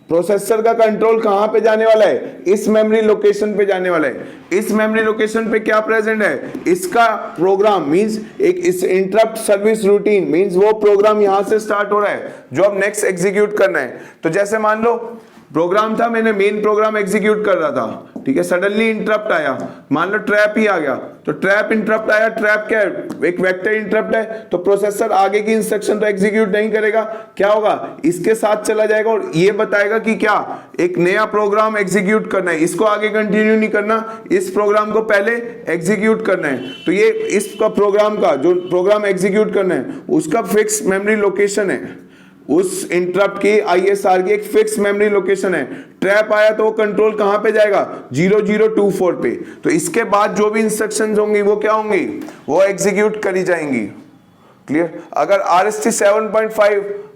प्रोसेसर का कंट्रोल कहां पे जाने वाला है, इस मेमोरी लोकेशन पे जाने वाला है। इस मेमोरी लोकेशन पे क्या प्रेजेंट है, इसका प्रोग्राम, मींस एक इस इंटरप्ट सर्विस रूटीन, मींस वो प्रोग्राम यहां से स्टार्ट हो रहा है जो अब नेक्स्ट एग्जीक्यूट करना है। तो जैसे मान लो प्रोग्राम था, मैंने मेन प्रोग्राम एग्जीक्यूट कर रहा था, ठीक है, सडनली इंटरप्ट आया, मान लो ट्रैप ही आ गया, तो ट्रैप इंटरप्ट आया, ट्रैप क्या है, एक वेक्टर इंटरप्ट है, तो प्रोसेसर आगे की इंस्ट्रक्शन तो एग्जीक्यूट नहीं करेगा, क्या होगा, इसके साथ चला जाएगा और ये बताएगा कि क्या एक नया प्रोग्राम एग्जीक्यूट करना है, इसको आगे कंटिन्यू नहीं करना, इस प्रोग्राम को पहले एग्जीक्यूट करना है। तो ये इसका प्रोग्राम का जो प्रोग्राम एग्जीक्यूट करना है उसका फिक्स मेमोरी लोकेशन है, उस इंटरप्ट की आईएसआर की एक फिक्स मेमोरी लोकेशन है। ट्रैप आया तो वो कंट्रोल कहां पे जाएगा, 0024 पे। तो इसके बाद जो भी इंस्ट्रक्शंस होंगी वो क्या होंगी, वो एग्जीक्यूट करी जाएंगी। क्लियर। अगर RST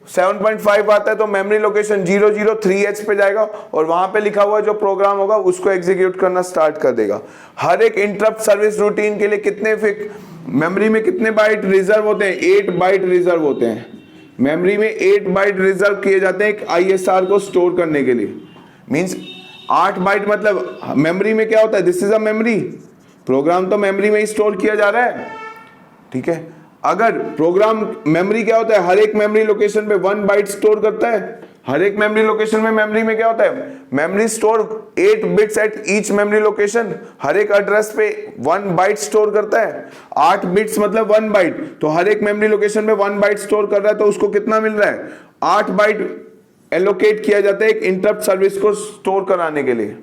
7.5 आता है तो मेमोरी लोकेशन 003H पे जाएगा और वहां पे लिखा हुआ जो प्रोग्राम होगा उसको एग्जीक्यूट करना स्टार्ट कर देगा। हर एक इंटरप्ट सर्विस रूटीन के लिए कितने मेमोरी में कितने बाइट रिजर्व होते हैं? 8 बाइट रिजर्व होते हैं। मेमोरी में 8 बाइट रिजर्व किए जाते हैं एक ISR को स्टोर करने के लिए। मींस 8 बाइट मतलब मेमोरी में क्या होता है? This is a memory, program तो मेमोरी में ही स्टोर किया जा रहा है, ठीक है। अगर प्रोग्राम मेमोरी क्या होता है? हर एक मेमोरी लोकेशन पे 1 बाइट स्टोर करता है। हर एक मेमोरी लोकेशन में मेमोरी में क्या होता है? Memory store 8 bits at each memory location. हर एक एड्रेस पे 1 बाइट स्टोर करता है। 8 बिट्स मतलब 1 बाइट, तो हर एक मेमोरी लोकेशन पे 1 बाइट स्टोर कर रहा है, तो उसको कितना मिल रहा है? 8 बाइट एलोकेट किया जाता है एक इंटरप्ट सर्विस को स्टोर कराने के लिए।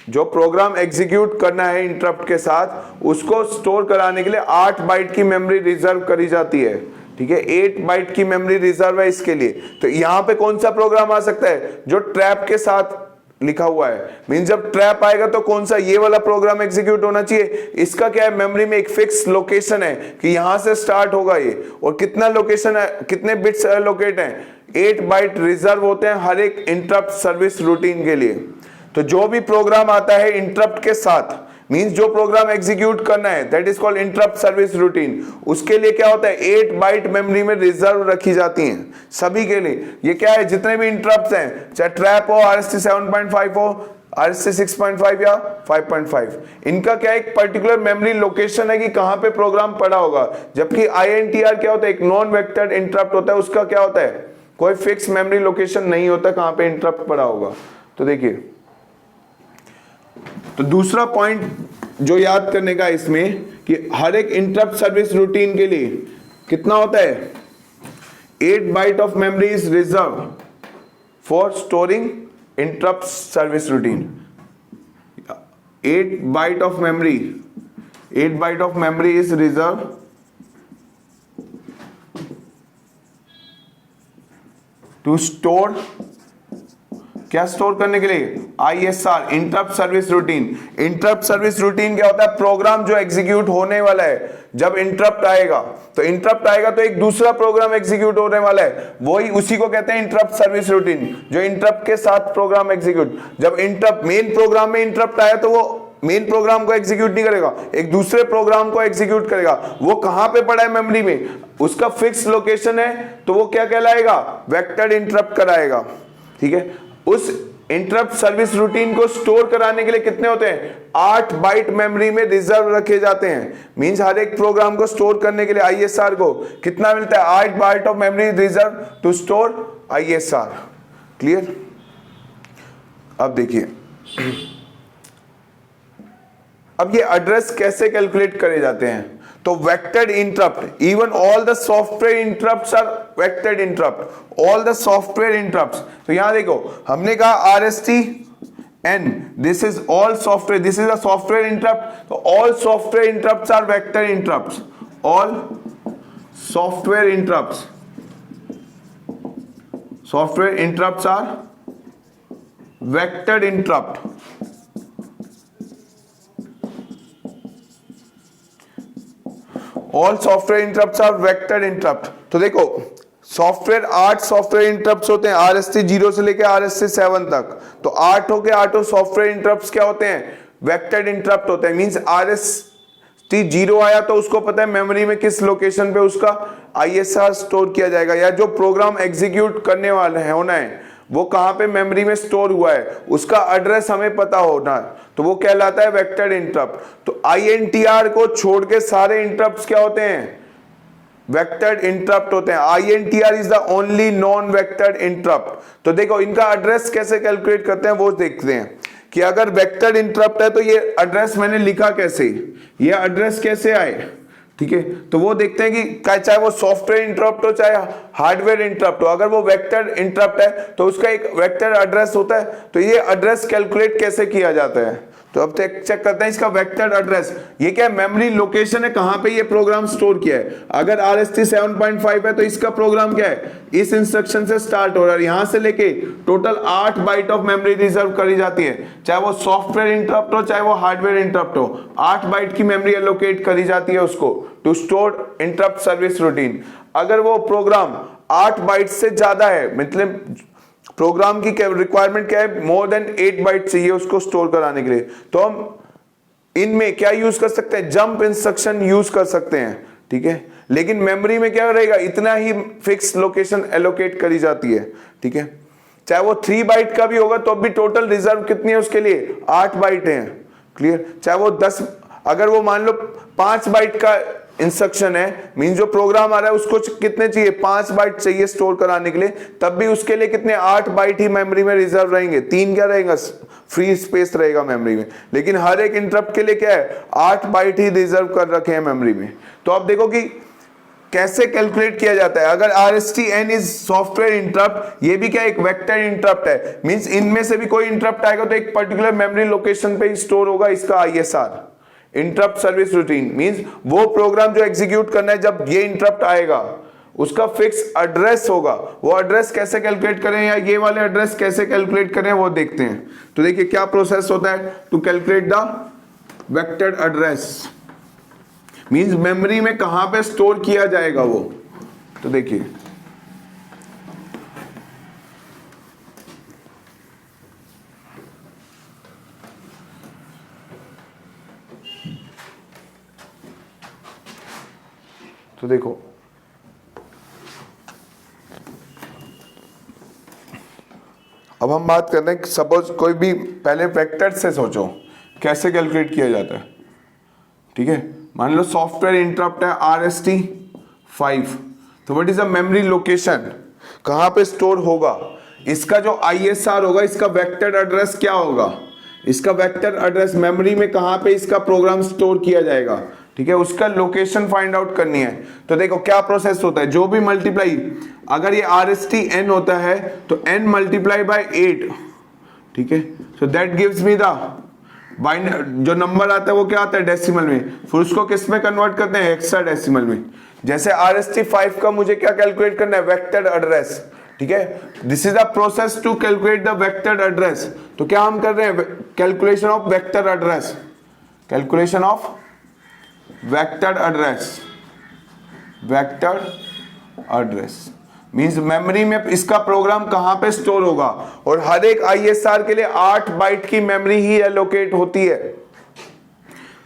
जो प्रोग्राम एग्जीक्यूट करना है इंटरप्ट के साथ, उसको स्टोर कराने के लिए 8 बाइट की मेमोरी रिजर्व करी जाती है, ठीक है। 8 बाइट की मेमोरी रिजर्व है इसके लिए। तो यहां पे कौन सा प्रोग्राम आ सकता है? जो ट्रैप के साथ लिखा हुआ है। मीन जब ट्रैप आएगा तो कौन सा? ये वाला प्रोग्राम एग्जीक्यूट होना चाहिए। इसका क्या है? मेमोरी में एक फिक्स लोकेशन है कि यहां से स्टार्ट होगा ये, और कितना लोकेशन है, कितने बिट्स एलोकेट हैं? 8 बाइट रिजर्व होते हैं हर एक इंटरप्ट सर्विस रूटीन के लिए। तो जो भी प्रोग्राम आता है इंटरप्ट के साथ, मींस जो प्रोग्राम एग्जीक्यूट करना है, that is called interrupt service routine, उसके लिए क्या होता है? 8 बाइट मेमोरी में रिजर्व रखी जाती हैं सभी के लिए। ये क्या है? जितने भी इंटरप्ट हैं, चाहे ट्रैप हो, RST 7.5 हो, RST 6.5 या 5.5, इनका क्या एक पर्टिकुलर मेमोरी लोकेशन है कि कहां पे प्रोग्राम पड़ा होगा। जबकि INTR क्या होता है? एक नॉन वेक्टर्ड इंटरप्ट होता है, उसका क्या होता है? कोई फिक्स मेमोरी लोकेशन नहीं होता कहां पे इंटरप्ट पड़ा होगा। तो देखिए, तो दूसरा पॉइंट जो याद करने का इसमें कि हर एक इंटरप्ट सर्विस रूटीन के लिए कितना होता है? 8 byte of memory is reserve for storing interrupt service routine. 8 byte of memory, 8 byte of memory is reserve to store, क्या स्टोर करने के लिए? ISR, interrupt service routine. Interrupt service routine क्या होता है? प्रोग्राम जो एग्जीक्यूट होने वाला है, जब इंटरप्ट आएगा तो एक दूसरा प्रोग्राम एग्जीक्यूट होने वाला है, वही उसी को कहते हैं इंटरप्ट सर्विस रूटीन, जो इंटरप्ट के साथ प्रोग्राम एग्जीक्यूट। जब इंटरप्ट मेन प्रोग्राम में इंटरप्ट आया तो वो मेन प्रोग्राम को एग्जीक्यूट नहीं करेगा, एक दूसरे प्रोग्राम को एग्जीक्यूट करेगा। वो कहां पे पड़ा है? मेमोरी में, उसका फिक्स लोकेशन है, तो वो क्या कहलाएगा? वेक्टर्ड इंटरप्ट कराएगा, ठीक है। उस इंटरप्ट सर्विस रूटीन को स्टोर कराने के लिए कितने होते हैं? 8 बाइट मेमोरी में रिजर्व रखे जाते हैं। मींस हर एक प्रोग्राम को स्टोर करने के लिए ISR को कितना मिलता है? 8 byte of memory reserve to store ISR। Clear? अब देखिए, अब ये एड्रेस कैसे कैलकुलेट करे जाते हैं? तो vectored interrupt, even all the software interrupts are vectored interrupt, all the software interrupts. तो यहां देखो, हमने कहा RST N, this is all software, this is a software interrupt, तो all software interrupts are vectored interrupts, all software interrupts, software interrupts are vectored interrupt. All software interrupts are vectored interrupt. तो देखो, software 8 software interrupts होते हैं, RST 0 से लेकर RST 7 तक। तो 8 के 8 सॉफ्टवेयर इंटरप्ट्स क्या होते हैं? वेक्टर्ड इंटरप्ट होते हैं। मींस RST 0 आया तो उसको पता है मेमोरी में किस लोकेशन पे उसका ISR स्टोर किया जाएगा, या जो प्रोग्राम एग्जीक्यूट करने वाला है होना है वो कहां पे मेमोरी में स्टोर हुआ है, उसका एड्रेस हमें पता होना है, तो वो कहलाता है वेक्टर्ड इंटरप्ट। तो INTR को छोड़ के सारे इंटरप्ट्स क्या होते हैं? वेक्टर्ड इंटरप्ट होते हैं। INTR is the only non vectored interrupt. तो देखो, इनका एड्रेस कैसे कैलकुलेट करते हैं वो देखते हैं कि अगर वेक्टर्ड इंटरप्ट है तो ये एड्रेस मैंने लिखा कैसे, ये एड्रेस कैसे आए, ठीक है। तो वो देखते हैं कि चाहे वो सॉफ्टवेयर इंटरप्ट हो चाहे हार्डवेयर इंटरप्ट हो, अगर वो वेक्टर इंटरप्ट है तो उसका एक वेक्टर एड्रेस होता है। तो ये एड्रेस कैलकुलेट कैसे किया जाता है? तो अब चेक करते हैं इसका वेक्टर एड्रेस। ये क्या है, मेमोरी लोकेशन है, कहां पे ये प्रोग्राम स्टोर किया है। अगर RST 7.5 है तो इसका प्रोग्राम क्या है, इस इंस्ट्रक्शन से स्टार्ट हो रहा है, यहां से लेके total 8 byte of memory reserve करी जाती है, चाहे वो सॉफ्टवेयर इंटरप्ट हो चाहे वो हार्डवेयर इंटरप्ट हो, 8 बाइट की मेमोरी एलोकेट करी जाती है उसको to store interrupt service routine. अगर वो प्रोग्राम 8 बाइट से ज्यादा है, मतलब प्रोग्राम की रिक्वायरमेंट क्या है, मोर देन 8 बाइट चाहिए उसको स्टोर कराने के लिए, तो हम इनमें क्या यूज कर सकते हैं, जंप इंस्ट्रक्शन यूज कर सकते हैं, ठीक है। लेकिन मेमोरी में क्या रहेगा, इतना ही फिक्स लोकेशन एलोकेट करी जाती है, ठीक है। चाहे वो 3 बाइट का भी होगा तो भी टोटल रिजर्व कितनी है उसके लिए, 8 बाइट है, क्लियर। चाहे वो 10, अगर वो मान लो 5 बाइट का इंस्ट्रक्शन है, मीन जो प्रोग्राम आ रहा है उसको कितने चाहिए, 5 बाइट चाहिए स्टोर कराने के लिए, तब भी उसके लिए कितने 8 बाइट ही मेमोरी में रिजर्व रहेंगे, 3 क्या रहेगा, फ्री स्पेस रहेगा मेमोरी में। लेकिन हर एक इंटरप्ट के लिए क्या है, 8 बाइट ही रिजर्व कर रखे हैं मेमोरी में। तो आप देखो कि कैसे कैलकुलेट किया जाता है। अगर RST-N इज सॉफ्टवेयर इंटरप्ट, ये भी क्या एक वेक्टर इंटरप्ट है, मींस इनमें से भी कोई इंटरप्ट आएगा तो एक पर्टिकुलर मेमोरी लोकेशन पे ही स्टोर होगा इसका ISR, interrupt service routine. Means वो प्रोग्राम जो एग्जीक्यूट करना है जब ये इंटरप्ट आएगा उसका फिक्स एड्रेस होगा। वो एड्रेस कैसे कैलकुलेट करें या ये वाले एड्रेस कैसे कैलकुलेट करें वो देखते हैं। तो देखिए क्या प्रोसेस होता है to calculate the vector address, means memory में कहां पे स्टोर किया जाएगा वो। तो देखिए तो देखो अब हम बात कर रहे हैं, सपोज कोई भी, पहले वेक्टर से सोचो कैसे कैलकुलेट किया जाता है, ठीक है। मान लो सॉफ्टवेयर इंटरप्ट है RST-5, तो what is the memory location, कहां पे स्टोर होगा, इसका जो ISR होगा, इसका वेक्टर एड्रेस क्या होगा, इसका वेक्टर एड्रेस मेमोरी में कहां पे इसका प्रोग्राम स्टोर किया जाएगा, ठीक है, उसका लोकेशन फाइंड आउट करनी है। तो देखो क्या प्रोसेस होता है, जो भी मल्टीप्लाई, अगर ये RST-N होता है तो N मल्टीप्लाई बाय 8, ठीक है, so that gives me the जो नंबर आता है वो क्या आता है, डेसिमल में, फिर उसको किस में कन्वर्ट करते हैं, हेक्साडेसिमल में। जैसे RST-5 का मुझे क्या कैलकुलेट करना है, वेक्टर एड्रेस, ठीक है। This is the process to calculate the vector address. तो क्या हम कर रहे हैं, calculation of vector address, calculation of vector address, vector address means memory में इसका प्रोग्राम कहां पे स्टोर होगा, और हर एक ISR के लिए 8 बाइट की मेमोरी ही एलोकेट होती है।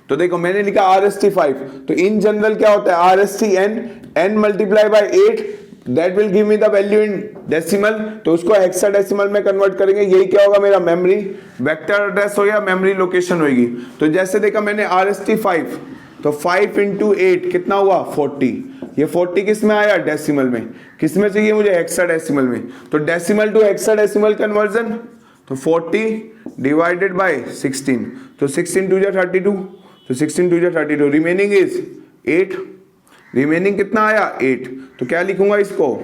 तो देखो मैंने लिखा RST-5, तो इन जनरल क्या होता है, RST-N, N multiply by 8, that will give me the value in decimal, तो उसको हेक्साडेसिमल में कन्वर्ट करेंगे, यही क्या होगा मेरा मेमोरी वेक्टर एड्रेस हो या मेमोरी लोकेशन होगी। तो जैसे देखा मैंने RST-5, तो 5 × 8 कितना हुआ, 40, ये 40 किस में आया, डेसिमल में, किस में चाहिए मुझे, हेक्साडेसिमल में। तो डेसिमल टू हेक्साडेसिमल कन्वर्जन, तो 40 डिवाइडेड बाय 16, तो 16 2 × 32, तो 16 2 × 32, रिमेनिंग इज 8, रिमेनिंग कितना आया 8, तो क्या लिखूंगा इसको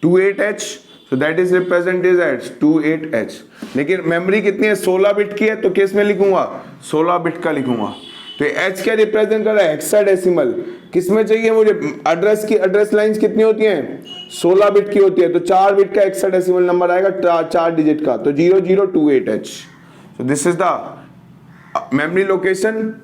28H, so that is represented as 28H। लेकिन मेमोरी कितनी है, 16 बिट की है, तो किस में लिखूंगा, 16 बिट का लिखूंगा। तो H क्या रिप्रेजेंट कर रहा है, हेक्साडेसिमल, किस में चाहिए मुझे, एड्रेस की एड्रेस लाइंस कितनी होती हैं, 16 बिट की होती है, तो 4 बिट का हेक्साडेसिमल नंबर आएगा, 4 डिजिट का, तो 0028H। so this is the memory location.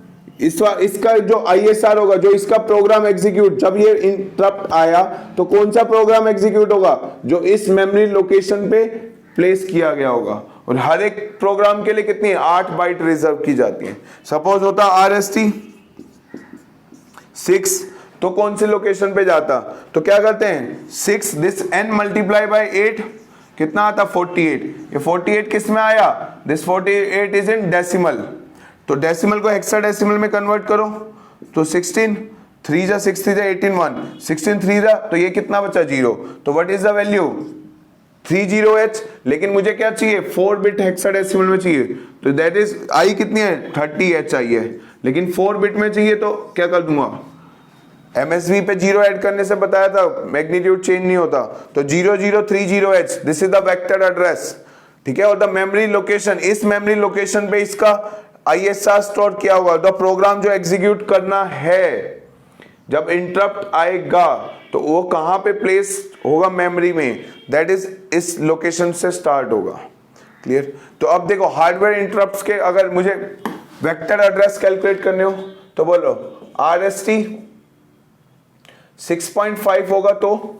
इसका जो ISR होगा, जो इसका प्रोग्राम एग्जीक्यूट, जब ये इंटरप्ट आया तो कौन सा प्रोग्राम एग्जीक्यूट होगा, जो इस मेमोरी लोकेशन पे प्लेस किया गया होगा। और हर एक प्रोग्राम के लिए कितनी 8 बाइट रिजर्व की जाती है। सपोज होता RST-6, तो कौन सी लोकेशन पे जाता, तो क्या करते हैं 6 दिस N मल्टीप्लाई बाय 8 कितना आता 48, ये 48 किस में आया, दिस 48 इज इन डेसिमल, तो डेसिमल को हेक्साडेसिमल में कन्वर्ट करो, तो 16 3 जा 6 3 जा 18 1, 16 3 जा, तो ये कितना बचा 0, तो what is the value 30H। लेकिन मुझे क्या चाहिए 4 बिट हेक्साडेसिमल में चाहिए, तो दैट इज आई कितनी है 30H चाहिए, लेकिन 4 बिट में चाहिए, तो क्या कर दूंगा, MSB पे 0 ऐड करने से बताया था मैग्नीट्यूड चेंज नहीं होता, तो 0030H, this is the vector address, ठीक है। और द मेमोरी लोकेशन, इस मेमोरी लोकेशन पे इसका ISR स्टोर किया हुआ, तो प्रोग्राम जो एग्जीक्यूट करना है जब इंटरप्ट आएगा तो वो कहां पे प्लेस होगा, मेमोरी में, दैट इज इस लोकेशन से स्टार्ट होगा। क्लियर। तो अब देखो हार्डवेयर इंटरप्ट्स के अगर मुझे वेक्टर एड्रेस कैलकुलेट करने हो तो बोलो RST 6.5 होगा, तो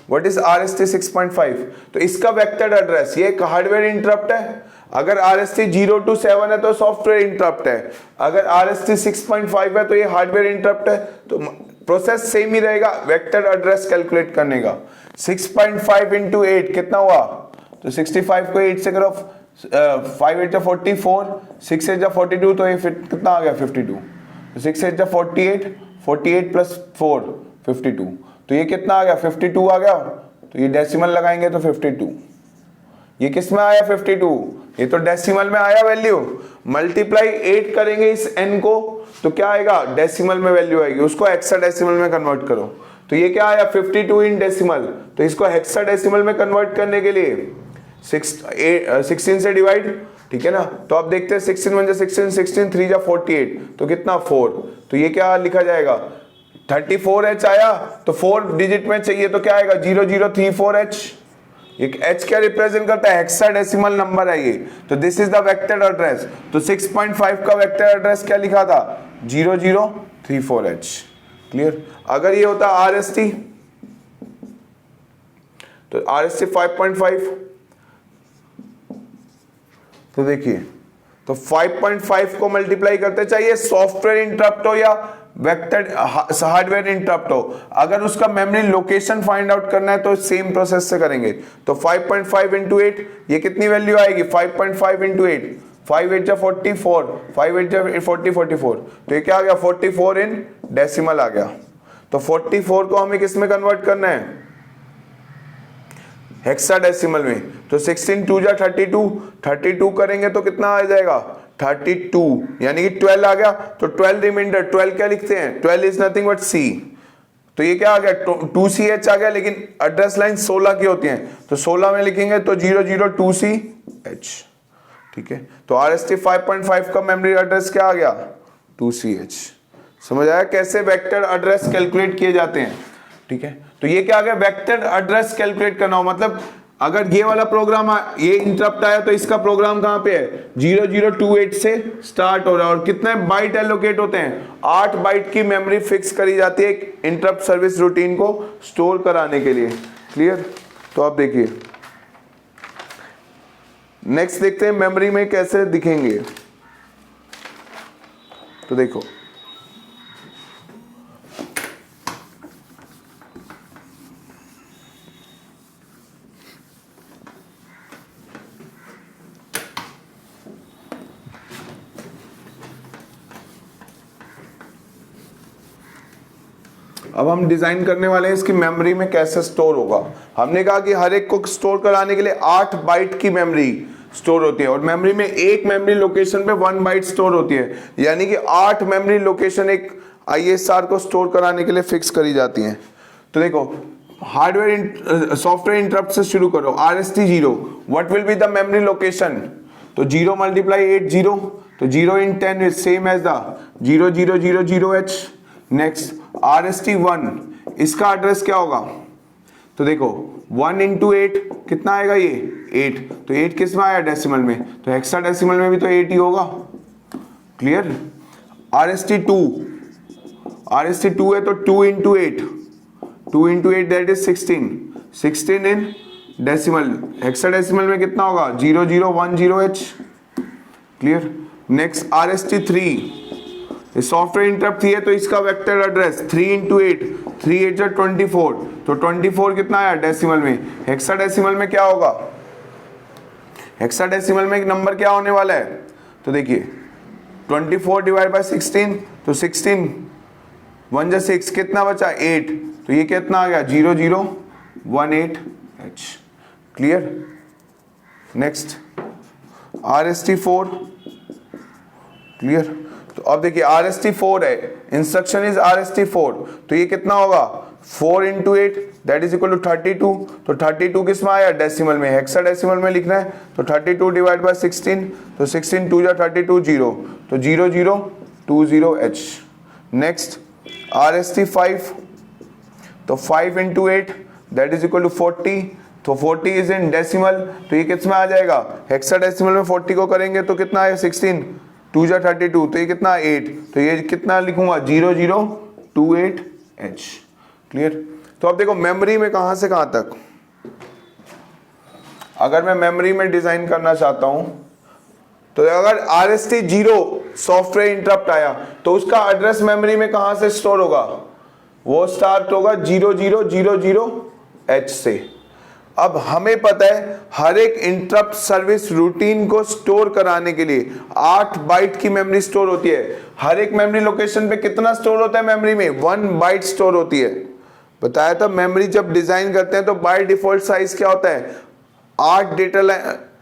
व्हाट इज RST 6.5, तो इसका वेक्टर एड्रेस, ये एक हार्डवेयर इंटरप्ट है। अगर RST 0 to 7 है तो सॉफ्टवेयर इंटरप्ट है, अगर RST 6.5 है तो ये हार्डवेयर इंटरप्ट है। तो प्रोसेस सेम ही रहेगा वेक्टर एड्रेस कैलकुलेट करने का। 6.5 into 8 कितना हुआ, तो 65 को 8 से करो, 5 8 44, 6 8 42, तो ये कितना आ गया 52, तो 6 8 48, 48 प्लस 4 52, तो ये कितना आ गया 52 आ गया। तो ये डेसिमल लगाएंगे तो 52, ये किस में आया 52, ये तो डेसिमल में आया वैल्यू। मल्टीप्लाई 8 करेंगे इस n को तो क्या आएगा, डेसिमल में वैल्यू आएगी, उसको हेक्साडेसिमल में कन्वर्ट करो, तो ये क्या आया 52 इन डेसिमल। तो इसको हेक्साडेसिमल में कन्वर्ट करने के लिए 16 से डिवाइड, ठीक है ना। तो अब देखते हैं 16 1 16, 16 3 जा 48, तो कितना 4, तो ये क्या लिखा जाएगा 34H आया, तो 4 डिजिट में चाहिए तो क्या आएगा 0034H। ये H क्या रिप्रेजेंट करता है, हेक्साडेसिमल नंबर है ये, तो this is the vector address. तो 6.5 का वेक्टर एड्रेस क्या लिखा था 0034H। क्लियर। अगर ये होता RST तो RST 5.5, तो देखिए तो 5.5 को मल्टीप्लाई करते, चाहिए सॉफ्टवेयर इंटरप्ट हो या वेक्टर हार्डवेयर इंटरप्ट हो, अगर उसका मेमोरी लोकेशन फाइंड आउट करना है तो सेम प्रोसेस से करेंगे। तो 5.5 into 8 ये कितनी वैल्यू आएगी 5.5 into 8, 5 8 जा 44, 5 8 जा 40 44, तो ये क्या आ गया 44 इन डेसिमल आ गया। तो 44 को हमें किस में कन्वर्ट करना है, हेक्साडेसिमल में। तो 16 2 जा 32, 32 करेंगे तो कितना आ जाएगा 32, यानी कि 12 आ गया। तो 12 रिमाइंडर, 12 क्या लिखते हैं, 12 इज नथिंग बट C, तो ये क्या आ गया 2CH आ गया, लेकिन एड्रेस लाइन 16 की होती है तो 16 में लिखेंगे तो 002CH। ठीक है, तो RST 5.5 का मेमोरी एड्रेस क्या आ गया 2CH। समझ आया कैसे वेक्टर एड्रेस कैलकुलेट किए जाते हैं। ठीक है, तो ये क्या आ गया वेक्टर एड्रेस कैलकुलेट करना हो, मतलब अगर ये वाला प्रोग्राम ये इंटरप्ट आया तो इसका प्रोग्राम कहां पे है 0028 से स्टार्ट हो रहा है, और कितने बाइट एलोकेट होते हैं 8 बाइट की मेमोरी फिक्स करी जाती है एक इंटरप्ट सर्विस रूटीन को स्टोर कराने के लिए। क्लियर। तो आप देखिए नेक्स्ट देखते हैं मेमोरी में कैसे दिखेंगे। तो देखो अब हम डिजाइन करने वाले हैं इसकी मेमोरी में कैसे स्टोर होगा। हमने कहा कि हर एक को स्टोर कराने के लिए 8 बाइट की मेमोरी स्टोर होती है, और मेमोरी में एक मेमोरी लोकेशन पे 1 बाइट स्टोर होती है, यानी कि 8 मेमोरी लोकेशन एक ISR को स्टोर कराने के लिए फिक्स करी जाती हैं। तो देखो हार्डवेयर सॉफ्टवेयर इंटरप्ट से शुरू करो। RST 0, what will be the memory location, तो 0 × 8 0, तो 0 × 10 इज same as the 0000H। Next RST 1, इसका एड्रेस क्या होगा, तो देखो 1 × 8 कितना आएगा ये 8, तो 8 किस में आया डेसिमल में, तो हेक्साडेसिमल में भी तो 8 ही होगा। क्लियर। RST 2, RST 2 है तो 2 × 8, 2 × 8 that is 16, 16 in decimal, hexadecimal में कितना होगा 0010H। Clear. Next RST 3, software interrupt थी है तो इसका वेक्टर एड्रेस 3 × 8, 3 8 जा 24, तो 24 कितना आया डेसिमल में, हेक्साडेसिमल में क्या होगा, हेक्साडेसिमल में एक नंबर क्या होने वाला है, तो देखिए 24 डिवाइड बाय 16, तो 16 1 जा 6 कितना बचा 8, तो ये कितना आ गया 0018H। Clear. Next RST 4। Clear. तो अब देखिए RST 4 है, इंस्ट्रक्शन इज RST 4, तो ये कितना होगा 4 into 8 that is equal to 32। तो 32 किस में आया, डेसिमल में, हेक्साडेसिमल में लिखना है। तो 32 डिवाइड बाय 16, तो 16 2 जा 32 0, तो 0 0 2 0 H। नेक्स्ट RST 5, तो 5 into 8 that is equal to 40, तो 40 इज इन डेसिमल, तो ये किस में आ जाएगा, हेक्साडेसिमल में 40 को करेंगे तो कितना आया 16 2 जा 32, तो ये कितना 8, तो ये कितना लिखूंगा 0 0 2 8 H। क्लियर। तो अब देखो मेमोरी में कहां से कहां तक, अगर मैं मेमोरी में डिजाइन करना चाहता हूं तो अगर RST 0 सॉफ्टवेयर इंटरप्ट आया तो उसका एड्रेस मेमोरी में कहां से स्टोर होगा, वो स्टार्ट होगा 0 0 0 0 H से। अब हमें पता है हर एक इंटरप्ट सर्विस रूटीन को स्टोर कराने के लिए 8 बाइट की मेमोरी स्टोर होती है। हर एक मेमोरी लोकेशन पे कितना स्टोर होता है मेमोरी में, 1 बाइट स्टोर होती है। बताया था मेमोरी जब डिजाइन करते हैं तो बाय डिफॉल्ट साइज क्या होता है, 8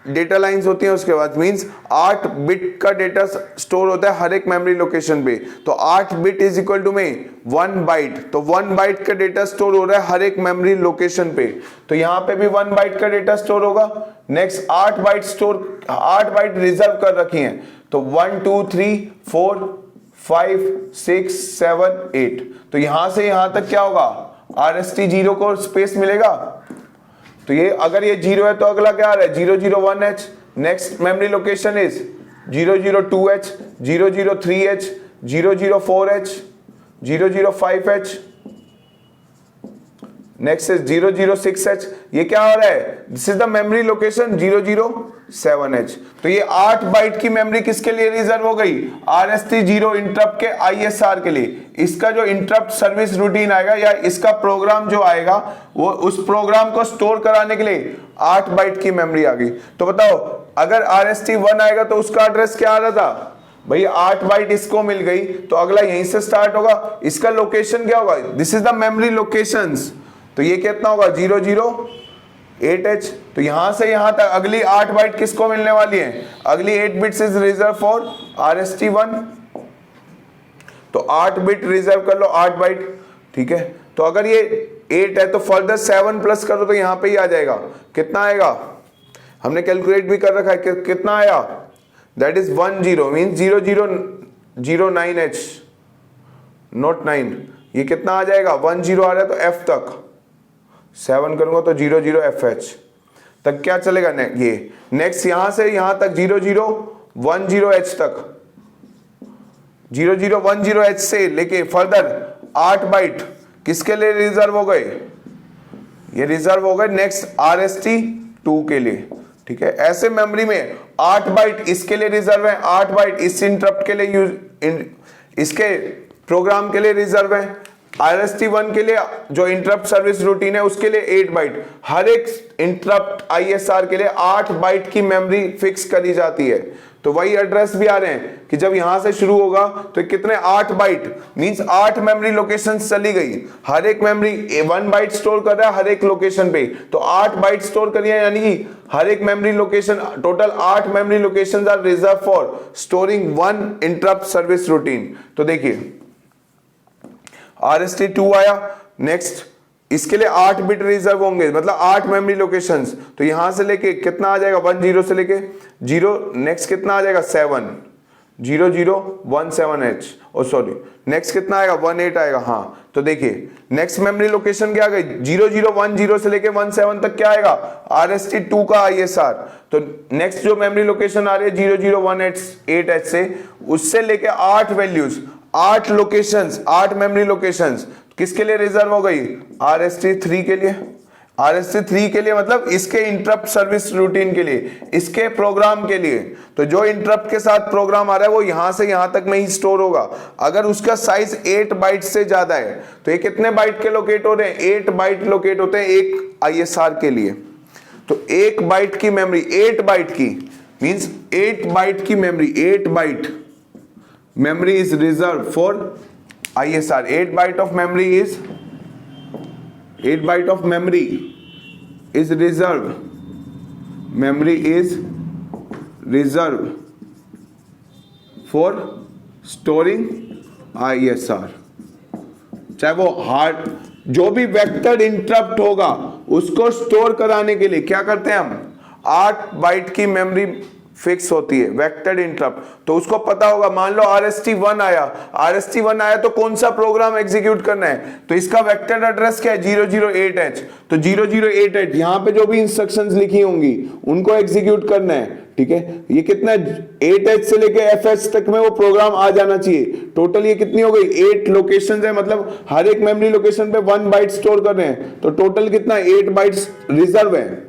डेटा लाइंस होती हैं, उसके बाद मींस 8 बिट का डेटा स्टोर होता है हर एक मेमोरी लोकेशन पे। तो 8 बिट इज इक्वल टू में 1 बाइट, तो 1 बाइट का डेटा स्टोर हो रहा है हर एक मेमोरी लोकेशन पे, तो यहां पे भी 1 बाइट का डेटा स्टोर होगा। नेक्स्ट 8 बाइट रिजर्व कर रखी हैं, तो 1 2 3 4 5 6 7 8, तो यहां से यहां तक क्या होगा, RST 0 को स्पेस मिलेगा। तो ये अगर ये 0 है तो अगला क्या आ रहा है 0 0 1 H। Next memory location is 0 0 2 H, 0 0 3 H, 0 0 4 H, 0 0 5 H, next is 0 0 6 H। ये क्या हो रहा है, this is the memory location 0 0 7 H। तो ये 8 बाइट की मेमोरी किसके लिए रिजर्व हो गई, RST 0 इंटरप्ट के ISR के लिए। इसका जो इंटरप्ट सर्विस रूटीन आएगा या इसका प्रोग्राम जो आएगा वो उस प्रोग्राम को स्टोर कराने के लिए 8 बाइट की मेमोरी आ गई। तो बताओ अगर RST 1 आएगा तो उसका एड्रेस क्या आ रहा था, भाई 8 बाइट इसको मिल गई, तो अगला यहीं से स्टार्ट होगा। इसका लोकेशन क्या होगा, this is the memory locations, तो ये कितना होगा 0 0 8 H। तो यहां से यहां तक अगली 8 बाइट किसको मिलने वाली है, अगली 8 bits is reserve for RST 1, तो 8 बिट रिजर्व कर लो 8 बाइट, ठीक है। तो अगर ये 8 है तो फर्दर 7 प्लस करो तो यहां पे ही आ जाएगा, कितना आएगा, हमने कैलकुलेट भी कर रखा है कितना आया, that is 1 0 mean 0 0 0 9 H note 9, ये कितना आ जाएगा 1 0 आ रहा है तो F तक 7 करूंगा तो 0 0 FH तक क्या चलेगा ये। नेक्स्ट यहां से यहां तक 0 0 1 0 H तक, 0 0 1 0 H से लेके फर्दर 8 बाइट किसके लिए रिजर्व हो गए, ये रिजर्व हो गए नेक्स्ट RST 2 के लिए, ठीक है। ऐसे मेमोरी में 8 बाइट इसके लिए रिजर्व है, 8 बाइट इस इंटरप्ट के लिए इसके प्रोग्राम के लिए रिजर्व है, RST 1 के लिए जो इंटरप्ट सर्विस रूटीन है उसके लिए 8 बाइट, हर एक इंटरप्ट ISR के लिए 8 बाइट की मेमोरी फिक्स करी जाती है। तो वही एड्रेस भी आ रहे हैं कि जब यहां से शुरू होगा तो कितने 8 बाइट मींस 8 मेमोरी लोकेशंस चली गई, हर एक मेमोरी 1 बाइट स्टोर कर रहा है हर एक लोकेशन पे, तो 8 बाइट स्टोर करिए, यानी कि हर एक memory location total 8 memory locations are reserve for storing 1 interrupt service routine. तो देखिए RST 2 आया, नेक्स्ट इसके लिए 8 बिट रिजर्व होंगे, मतलब 8 मेमोरी लोकेशंस, तो यहां से लेके कितना आ जाएगा 1 0 से लेके 0, नेक्स्ट कितना आ जाएगा 7 0 0 1 7 H, ओ सॉरी नेक्स्ट कितना आएगा 1 8 आएगा। हाँ तो देखिए नेक्स्ट मेमोरी लोकेशन क्या आ गई 0 0 1 0 से लेके 1 7 तक क्या आएगा RST 2 का ISR। तो नेक्स्ट जो मेमोरी लोकेशन आ रही है 0 0 1 8 H से, उससे लेके 8 वैल्यूज 8 लोकेशंस 8 मेमोरी लोकेशंस किसके लिए रिजर्व हो गई RST 3 के लिए, RST 3 के लिए मतलब इसके इंटरप्ट सर्विस रूटीन के लिए, इसके प्रोग्राम के लिए। तो जो इंटरप्ट के साथ प्रोग्राम आ रहा है वो यहां से यहां तक में ही स्टोर होगा। अगर उसका साइज 8 बाइट से ज्यादा है तो ये कितने बाइट के लोकेट हो रहे हैं, 8 बाइट लोकेट होते हैं एक ISR के लिए। तो 1 बाइट की मेमोरी 8 बाइट की मींस 8 बाइट की memory 8 byte memory is reserved for ISR। 8 byte of memory is 8 byte of memory is reserved, memory is reserved for storing ISR, चाहे वो हार्ड जो भी वेक्टर इंटरप्ट होगा उसको स्टोर कराने के लिए क्या करते हैं हम, 8 बाइट की मेमोरी फिक्स होती है वेक्टर इंटरप्ट। तो उसको पता होगा, मान लो RST1 आया तो कौन सा प्रोग्राम एग्जीक्यूट करना है, तो इसका वेक्टर एड्रेस क्या है 008H। तो 008H यहां पे जो भी इंस्ट्रक्शंस लिखी होंगी उनको एग्जीक्यूट करना है, ठीक है। ये कितना 8H से लेके FH तक में वो प्रोग्राम आ जाना चाहिए। टोटल ये कितनी हो गई 8 लोकेशंस है, मतलब हर एक मेमोरी लोकेशन पे 1 बाइट स्टोर कर रहे हैं, तो टोटल कितना 8 बाइट्स रिजर्व है,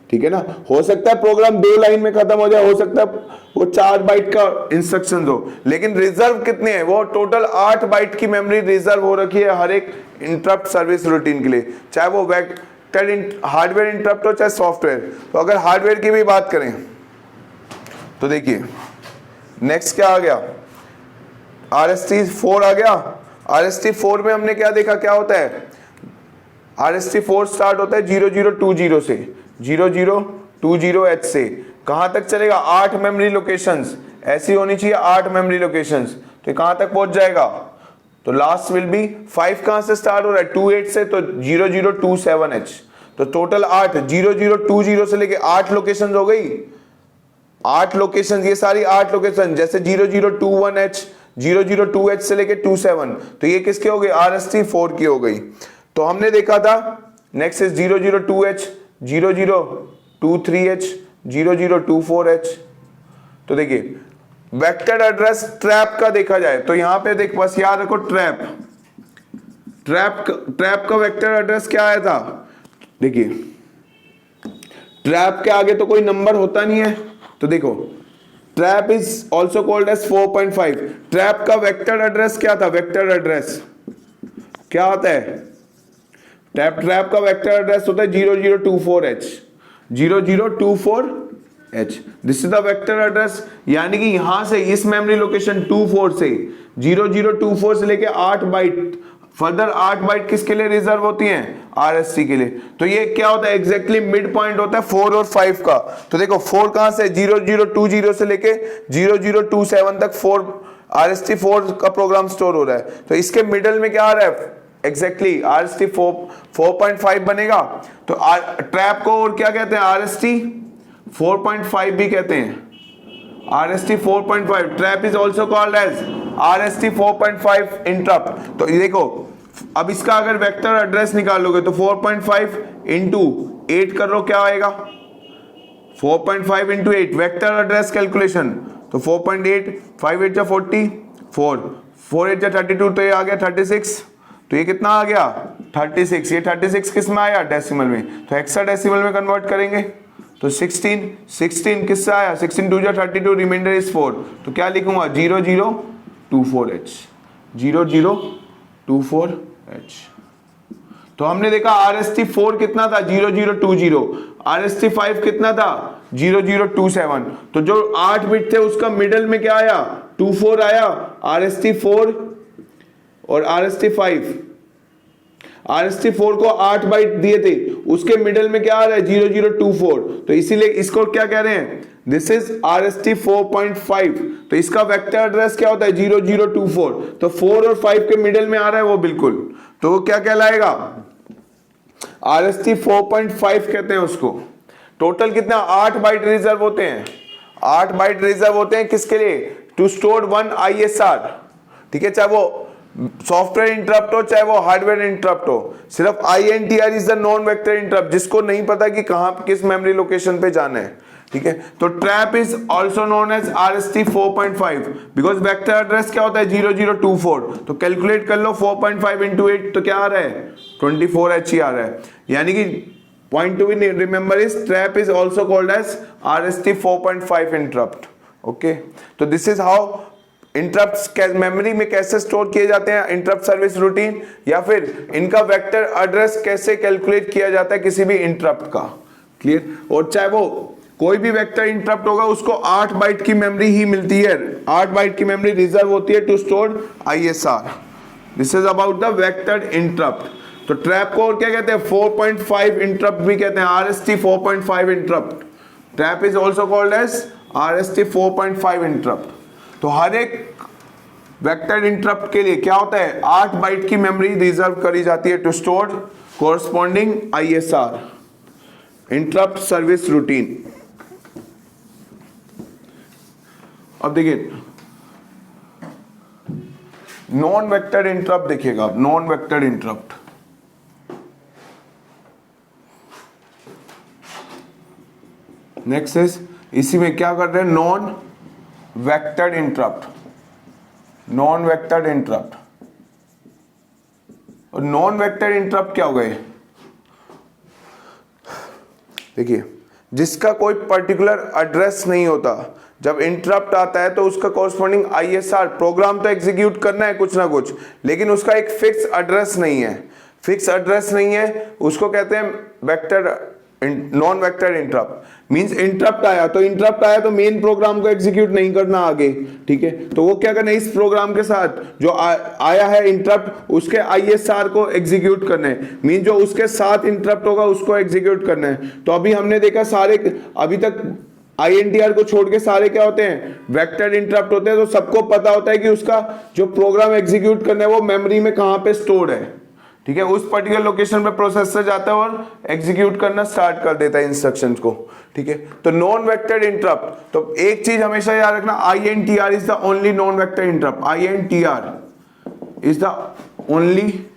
ठीक है ना। हो सकता है प्रोग्राम 2 लाइन में खत्म हो जाए, हो सकता है वो 4 बाइट का इंस्ट्रक्शन हो, लेकिन रिजर्व कितने हैं, वो टोटल 8 बाइट की मेमोरी रिजर्व हो रखी है हर एक इंटरप्ट सर्विस रूटीन के लिए, चाहे वो हार्डवेयर इंटरप्ट हो चाहे सॉफ्टवेयर। तो अगर हार्डवेयर की भी बात करें तो देखिए नेक्स्ट क्या आ गया, RST4 आ गया। RST4 में हमने क्या देखा, क्या होता है, RST4 स्टार्ट होता है 0020 से, 0020H से कहां तक चलेगा, 8 मेमोरी लोकेशंस ऐसी होनी चाहिए, 8 मेमोरी लोकेशंस। तो कहां तक पहुंच जाएगा, तो लास्ट विल बी 5 कहां से स्टार्ट हो रहा है 28 से, तो 0027H। तो टोटल 8 0020 से लेके 8 लोकेशंस हो गई, 8 लोकेशंस, ये सारी 8 लोकेशन, जैसे 0021H 002H से लेके 27, तो ये किसके हो गई, RST4 की हो गई। तो हमने देखा था next is 002H 0023H 0024H। तो देखिए वेक्टर एड्रेस ट्रैप का देखा जाए तो यहां पे देख, बस याद रखो ट्रैप का वेक्टर एड्रेस क्या आया था, देखिए ट्रैप के आगे तो कोई नंबर होता नहीं है, तो देखो trap is also called as 4.5। Trap का वेक्टर एड्रेस क्या था, वेक्टर एड्रेस क्या आता है, ट्रैप का वेक्टर एड्रेस होता है 0024H 0024H। This is the vector address, यानी कि यहां से इस मेमोरी लोकेशन 24 से 0024 से लेके 8 बाइट, फर्दर 8 बाइट किसके लिए रिजर्व होती हैं, RST के लिए। तो ये क्या होता है, एग्जैक्टली मिड पॉइंट होता है 4 और 5 का। तो देखो 4 कहां से, 0020 से लेके 0027 तक 4 RST4 का प्रोग्राम स्टोर हो रहा है। तो इसके मिडल में क्या आ रहा है, एग्जैक्टली RST4 4.5 बनेगा। तो ट्रैप को और क्या कहते हैं, RST 4.5 भी कहते हैं, RST 4.5। Trap is also called as RST 4.5 interrupt. तो ये देखो अब इसका अगर वेक्टर एड्रेस निकालोगे तो 4.5 इंटू 8 कर लो, क्या आएगा 4.5 इंटू 8 वेक्टर एड्रेस कैलकुलेशन। तो 4.8 5 8 जा 44 4 8 जा 32, तो ये आ गया 36। तो ये कितना आ गया 36। ये 36 किस में आया, डेसिमल में, तो हेक्साडेसिमल में कन्वर्ट करेंगे तो 16 किससे आया, 16 2 जा 32, रिमाइंडर इज 4। तो क्या लिखूंगा 0024H 0024H। तो हमने देखा RST4 कितना था 0020, RST5 कितना था 0027। तो जो 8 बिट थे उसका मिडल में क्या आया 24 आया, RST4 और RST4 को 8 बाइट दिए थे, उसके मिडल में क्या आ रहा है 0024। तो इसीलिए इसको क्या कह रहे हैं, दिस इज RST 4.5। तो इसका वेक्टर एड्रेस क्या होता है 0024। तो 4 और 5 के मिडल में आ रहा है वो बिल्कुल, तो वो क्या कहलाएगा RST 4.5 कहते हैं उसको। टोटल कितना 8 बाइट रिजर्व होते हैं, 8 बाइट रिजर्व होते हैं किसके लिए, टू स्टोर 1 ISR, ठीक है, चाहे वो सॉफ्टवेयर इंटरप्ट हो चाहे वो हार्डवेयर इंटरप्ट हो। सिर्फ INTR is the non vector interrupt, जिसको नहीं पता कि कहां किस मेमोरी लोकेशन पे जाना है, ठीक है। तो trap is also known as RST 4.5 because vector address क्या होता है 0024। तो कैलकुलेट कर लो 4.5 इंटू 8, तो क्या आ रहा है 24H ही आ रहा है। यानी कि point to be remember is trap is also called as RST 4.5 interrupt. Okay, तो this is how interrupts memory में कैसे स्टोर किए जाते हैं, इंटरप्ट सर्विस रूटीन, या फिर इनका वेक्टर एड्रेस कैसे कैलकुलेट किया जाता है किसी भी इंटरप्ट का। क्लियर। और चाहे वो कोई भी वेक्टर इंटरप्ट होगा उसको 8 बाइट की मेमोरी ही मिलती है, 8 बाइट की मेमोरी रिजर्व होती है to store ISR। This is about the vector interrupt. तो ट्रैप को और क्या कहते हैं 4.5 इंटरप्ट भी कहते हैं, RST 4.5 interrupt. Trap is also called as RST 4.5 interrupt. तो हर एक वेक्टर इंटरप्ट के लिए क्या होता है, 8 बाइट की मेमोरी रिजर्व करी जाती है to store corresponding ISR, interrupt service routine. अब देखिए नॉन वेक्टर इंटरप्ट देखिएगा, अब non vector interrupt, next is इसी में क्या कर रहे हैं, non vector interrupt, non vector interrupt. और नॉन वेक्टर इंटरप्ट क्या हो गए, देखिए जिसका कोई पर्टिकुलर एड्रेस नहीं होता, जब इंटरप्ट आता है तो उसका कॉरस्पॉन्डिंग ISR प्रोग्राम तो एग्जीक्यूट करना है कुछ ना कुछ, लेकिन उसका एक फिक्स एड्रेस नहीं है, फिक्स एड्रेस नहीं है, उसको कहते हैं vector, non vector interrupt. Means interrupt आया तो मेन प्रोग्राम को एग्जीक्यूट नहीं करना आगे, ठीक है, तो वो क्या करना है, इस प्रोग्राम के साथ जो आया है इंटरप्ट उसके ISR को एग्जीक्यूट करना है, मीन जो उसके साथ इंटरप्ट होगा उसको एग्जीक्यूट करना है। तो अभी हमने देखा सारे, अभी तक INTR को छोड़ के सारे क्या होते हैं, वेक्टर इंटरप्ट होते हैं। तो सबको पता होता है कि उसका जो प्रोग्राम एग्जीक्यूट करना है वो मेमोरी में कहां पे स्टोर्ड है, ठीक है, उस पर्टिकुलर लोकेशन पे प्रोसेसर जाता है और एग्जीक्यूट करना स्टार्ट कर देता है इंस्ट्रक्शंस को, ठीक है। तो नॉन वेक्टर इंटरप्ट, तो एक चीज हमेशा याद रखना, INTR is the only non vector interrupt, INTR is the only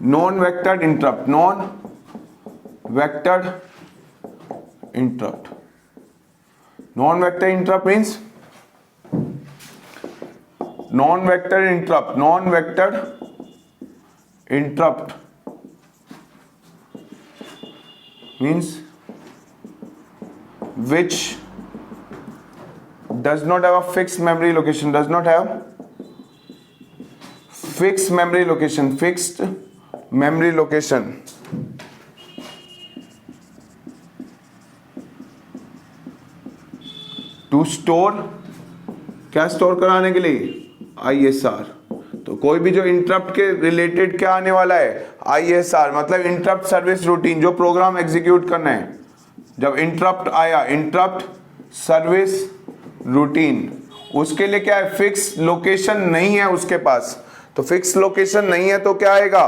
non vector interrupt, non vector interrupt. Non vector interrupt means non vector interrupt, non vector interrupt means which does not have a fixed memory location, does not have fixed memory location, fixed memory location, to store, क्या store कराने के लिए, ISR। तो कोई भी जो interrupt के related क्या आने वाला है, ISR, मतलब इंटरप्ट सर्विस रूटीन, जो प्रोग्राम एग्जीक्यूट करना है। जब इंटरप्ट आया, इंटरप्ट सर्विस रूटीन, उसके लिए क्या है, फिक्स लोकेशन नहीं है उसके पास, तो फिक्स लोकेशन नहीं है तो क्या आएगा,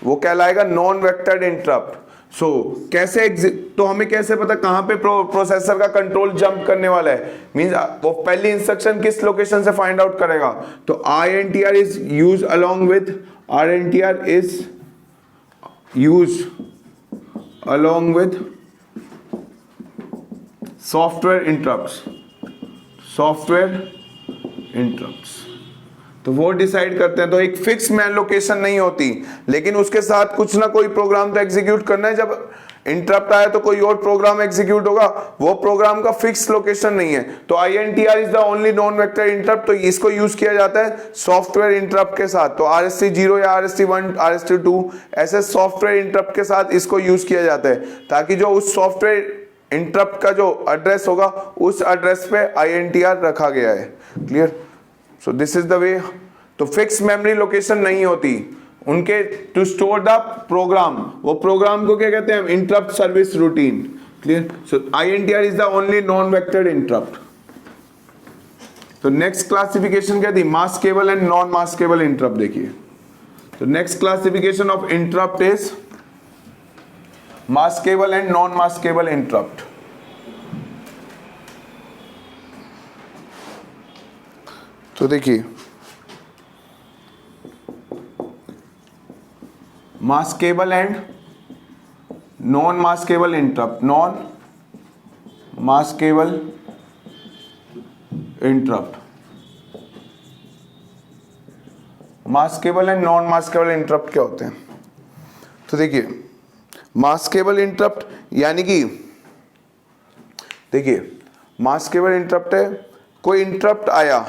वो कहलाएगा नॉन वेक्टर इंटरप्ट। सो कैसे तो हमें कैसे पता कहां पे प्रोसेसर का कंट्रोल जंप करने वाला है, मींस वो पहली इंस्ट्रक्शन किस लोकेशन से फाइंड आउट करेगा, तो INTR is use along with, INTR is use along with software interrupts, software interrupts. तो वो डिसाइड करते हैं, तो एक फिक्स मैन लोकेशन नहीं होती, लेकिन उसके साथ कुछ ना कोई प्रोग्राम तो एग्जीक्यूट करना है। जब इंटरप्ट आया तो कोई और प्रोग्राम एग्जीक्यूट होगा, वो प्रोग्राम का फिक्स लोकेशन नहीं है, तो INTR is the only non vector interrupt. तो इसको यूज किया जाता है सॉफ्टवेयर इंटरप्ट के साथ, तो RST0 या RST1, RST2 ऐसे सॉफ्टवेयर इंटरप्ट के साथ इसको यूज किया जाता है, ताकि जो उस सॉफ्टवेयर इंटरप्ट का जो एड्रेस होगा उस एड्रेस पे INTR रखा गया है। Clear? So this is the वे। तो फिक्स मेमोरी लोकेशन नहीं होती उनके, टू स्टोर द प्रोग्राम, वो प्रोग्राम को क्या कहते हैं, interrupt service routine. Clear? So INTR is the only non vector interrupt. तो नेक्स्ट क्लासिफिकेशन क्या थी, maskable and non maskable interrupt. देखिए, तो next classification of interrupt is maskable and non maskable interrupt. तो देखिए, maskable and non maskable interrupt, non maskable interrupt, maskable and non maskable interrupt क्या होते हैं। तो देखिए, मास्केबल इंटरप्ट यानी कि, देखिए मास्केबल इंटरप्ट है, कोई इंटरप्ट आया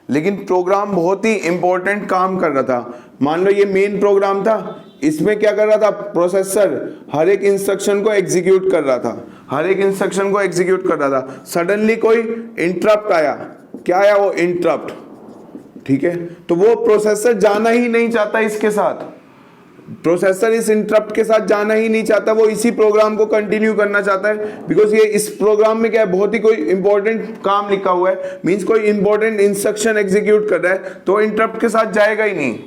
लेकिन प्रोग्राम बहुत ही इंपॉर्टेंट काम कर रहा था, मान लो ये मेन प्रोग्राम था, इसमें क्या कर रहा था, प्रोसेसर हर एक इंस्ट्रक्शन को एग्जीक्यूट कर रहा था, हर एक इंस्ट्रक्शन को एग्जीक्यूट कर रहा था। सडनली कोई इंटरप्ट आया, क्या आया, वो इंटरप्ट, ठीक है, तो वो प्रोसेसर जाना ही नहीं चाहता इसके साथ, प्रोसेसर इस इंटरप्ट के साथ जाना ही नहीं चाहता, वो इसी प्रोग्राम को कंटिन्यू करना चाहता है, बिकॉज ये इस प्रोग्राम में क्या है, बहुत ही कोई इंपॉर्टेंट काम लिखा हुआ है, मींस कोई इंपॉर्टेंट इंस्ट्रक्शन एग्जीक्यूट कर रहा है, तो इंटरप्ट के साथ जाएगा ही नहीं।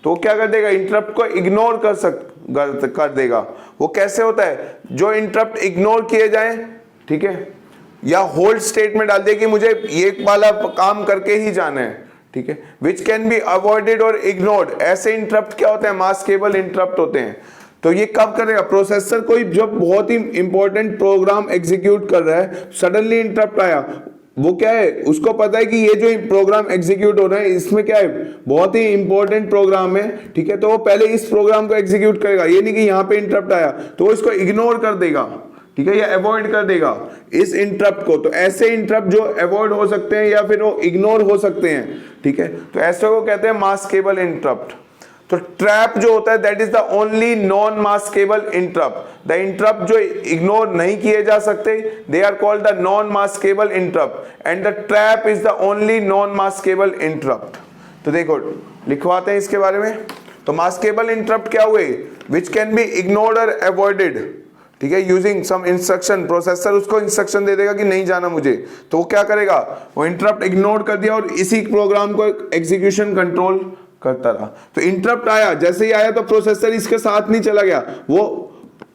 तो क्या कर देगा, इंटरप्ट को इग्नोर कर देगा। वो कैसे होता है, जो इंटरप्ट इग्नोर किए जाए, ठीक है, या होल्ड स्टेट में डाल दे कि मुझे ये वाला काम करके ही जाना है, ठीक है, विच कैन बी अवॉइडेड और इग्नोर्ड, ऐसे इंटरप्ट क्या होते हैं, मास्केबल इंटरप्ट होते हैं। तो ये कब करेगा, प्रोसेसर कोई जब बहुत ही इंपॉर्टेंट प्रोग्राम एग्जीक्यूट कर रहा है, सडनली इंटरप्ट आया, वो क्या है, उसको पता है कि ये जो प्रोग्राम एग्जीक्यूट हो रहा है इसमें क्या है, बहुत ही इंपॉर्टेंट प्रोग्राम है, ठीक है, तो वो पहले इस प्रोग्राम को एग्जीक्यूट करेगा, ये नहीं कि यहां पे इंटरप्ट आया तो वो इसको इग्नोर कर देगा, ठीक है, या अवॉइड कर देगा इस इंटरप्ट को। तो ऐसे इंटरप्ट जो अवॉइड हो सकते हैं या फिर वो इग्नोर हो सकते हैं, ठीक है, तो ऐसे को कहते हैं मास्केबल इंटरप्ट। तो ट्रैप जो होता है that is the only non maskable interrupt, the interrupt जो इग्नोर नहीं किए जा सकते, they are called the non maskable interrupt, and the trap is the only non maskable interrupt. तो देखो लिखवाते हैं इसके बारे में। तो मास्केबल इंटरप्ट क्या हुए, विच कैन बी इग्नोर्ड और अवॉइडेड, ठीक है, यूजिंग सम इंस्ट्रक्शन, प्रोसेसर उसको इंस्ट्रक्शन दे देगा कि नहीं जाना मुझे, तो वो क्या करेगा, वो इंटरप्ट इग्नोर कर दिया और इसी प्रोग्राम को एग्जीक्यूशन कंट्रोल करता रहा। तो इंटरप्ट आया, जैसे ही आया तो प्रोसेसर इसके साथ नहीं चला गया, वो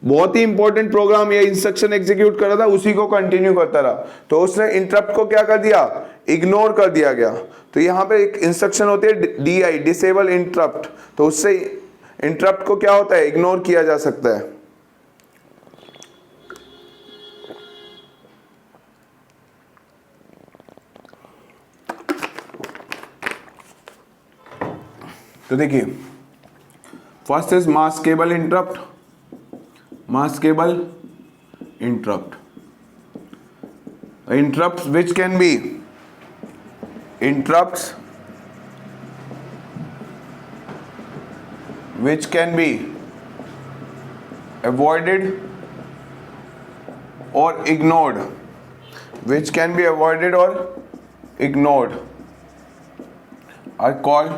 बहुत ही इंपॉर्टेंट प्रोग्राम या इंस्ट्रक्शन एग्जीक्यूट कर रहा था, उसी को कंटिन्यू करता रहा, तो उसने इंटरप्ट को क्या कर दिया, इग्नोर कर दिया गया। तो यहां पे एक इंस्ट्रक्शन होती है DI, डिसेबल इंटरप्ट, तो उससे इंटरप्ट को क्या होता है, इग्नोर किया जा सकता है। तो देखिए first is maskable interrupt, maskable interrupt, interrupt which can be interrupts which can be avoided or ignored, which can be avoided or ignored are called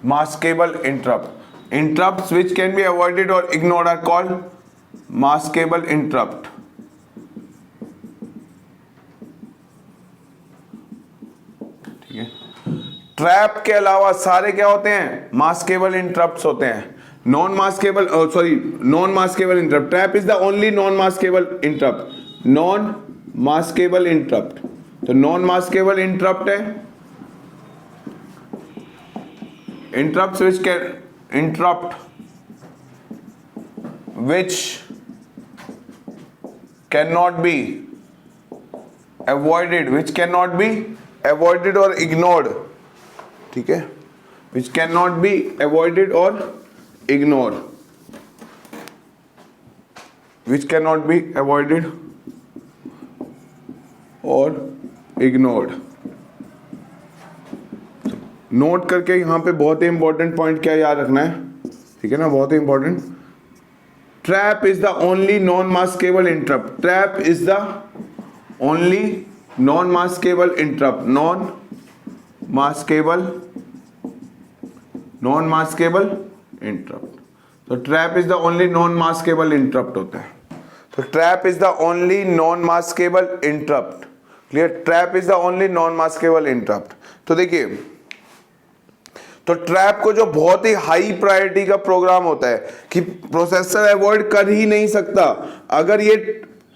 maskable interrupt. Interrupts which can be avoided or ignored are called maskable interrupt. ठीक है, trap के अलावा सारे क्या होते हैं, maskable interrupts होते हैं। Non maskable, non maskable interrupt, trap is the only non maskable interrupt, non maskable interrupt. तो नॉन मास्केबल इंटरप्ट है interrupts which can interrupt which cannot be avoided, which cannot be avoided or ignored, ठीक है, which cannot be avoided or ignored, which cannot be avoided or ignored। Note करके यहाँ पे बहुत ही important point क्या याद रखना है, ठीक है ना, बहुत ही important. Trap is the only non maskable interrupt, trap is the only non maskable interrupt, non maskable interrupt. तो trap is the only non maskable interrupt होता है। तो trap is the only non maskable interrupt, clear, trap is the only non maskable interrupt. तो देखिए, तो trap को जो बहुत ही हाई प्रायोरिटी का प्रोग्राम होता है कि प्रोसेसर अवॉइड कर ही नहीं सकता, अगर ये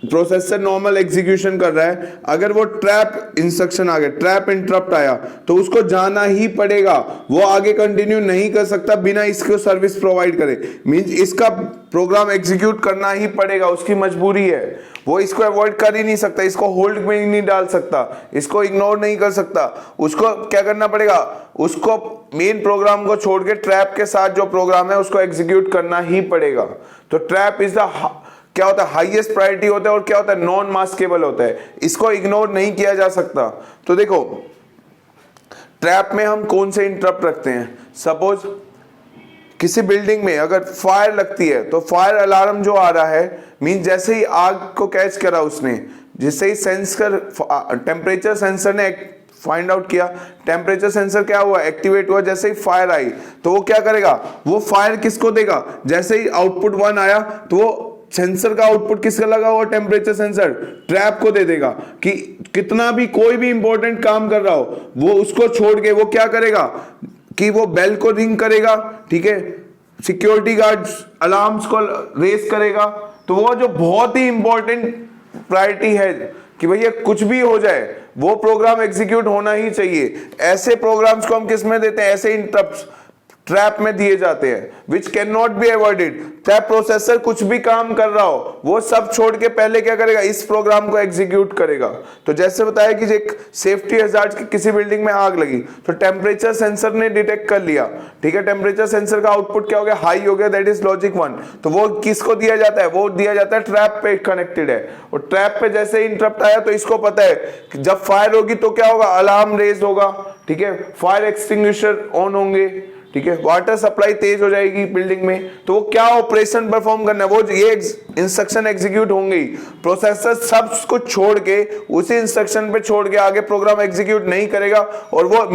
प्रोसेसर नॉर्मल एग्जीक्यूशन कर रहा है, अगर वो ट्रैप इंस्ट्रक्शन आ गया, ट्रैप इंटरप्ट आया, तो उसको जाना ही पड़ेगा, वो आगे कंटिन्यू नहीं कर सकता बिना इसको सर्विस प्रोवाइड करे। मींस इसका प्रोग्राम एग्जीक्यूट करना ही पड़ेगा, उसकी मजबूरी है, वो इसको अवॉइड कर ही नहीं सकता, इसको होल्ड में नहीं डाल सकता, इसको इग्नोर नहीं कर सकता, उसको क्या करना पड़ेगा, उसको मेन प्रोग्राम को छोड़ के ट्रैप के साथ जो प्रोग्राम है उसको एग्जीक्यूट करना ही पड़ेगा। तो ट्रैप इज द क्या होता है, हाईएस्ट प्रायोरिटी होता है, और क्या होता है, नॉन मास्केबल होता है, इसको इग्नोर नहीं किया जा सकता। तो देखो ट्रैप में हम कौन से इंटरप्ट रखते हैं, सपोज किसी बिल्डिंग में अगर फायर लगती है तो फायर अलार्म जो आ रहा है, मीन जैसे ही आग को कैच करा उसने, जिससे ही सेंस कर टेम्परेचर सेंसर ने फाइंड आउट किया। टेम्परेचर सेंसर क्या हुआ, एक्टिवेट हुआ। जैसे ही फायर आई तो वो क्या करेगा, वो फायर किसको देगा, जैसे ही आउटपुट 1 आया तो वो सेंसर का आउटपुट किसका लगा हुआ, टेम्परेचर सेंसर ट्रैप को दे देगा कि कितना भी कोई भी इंपॉर्टेंट काम कर रहा हो वो उसको छोड़ के वो क्या करेगा कि वो बेल को रिंग करेगा, ठीक है, सिक्योरिटी गार्ड्स अलार्म्स को रेस करेगा। तो वो जो बहुत ही इंपॉर्टेंट प्रायोरिटी है कि भैया कुछ भी हो जाए वो प्रोग्राम एग्जीक्यूट होना ही चाहिए। ऐसे प्रोग्राम्स को हम किस में देते हैं, ऐसे इंटरप्ट्स ट्रैप में दिए जाते हैं, which can not be avoided. चाहे प्रोसेसर कुछ भी काम कर रहा हो वो सब छोड़ के पहले क्या करेगा, इस प्रोग्राम को एग्जीक्यूट करेगा। तो जैसे बताया कि एक सेफ्टी हजार्ड की किसी बिल्डिंग में आग लगी तो टेम्परेचर सेंसर ने डिटेक्ट कर लिया, ठीक है, टेम्परेचर सेंसर का आउटपुट क्या हो गया, हाई हो गया, दैट इज लॉजिक 1। तो वो किसको दिया जाता है, वो दिया जाता है ट्रैप पे कनेक्टेड है। और ट्रैप पे जैसे ही इंटरप्ट आया तो इसको पता है कि जब फायर होगी तो क्या होगा, अलार्म रेज होगा, ठीक है, फायर एक्सटिंग्विशर ऑन होंगे, ठीक है, वाटर सप्लाई तेज हो जाएगी बिल्डिंग में। तो वो क्या ऑपरेशन परफॉर्म करना है, वो ये इंस्ट्रक्शन एग्जीक्यूट होंगे ही। प्रोसेसर सब कुछ छोड़ के उसी इंस्ट्रक्शन पे छोड़ के आगे प्रोग्राम एग्जीक्यूट नहीं करेगा और वो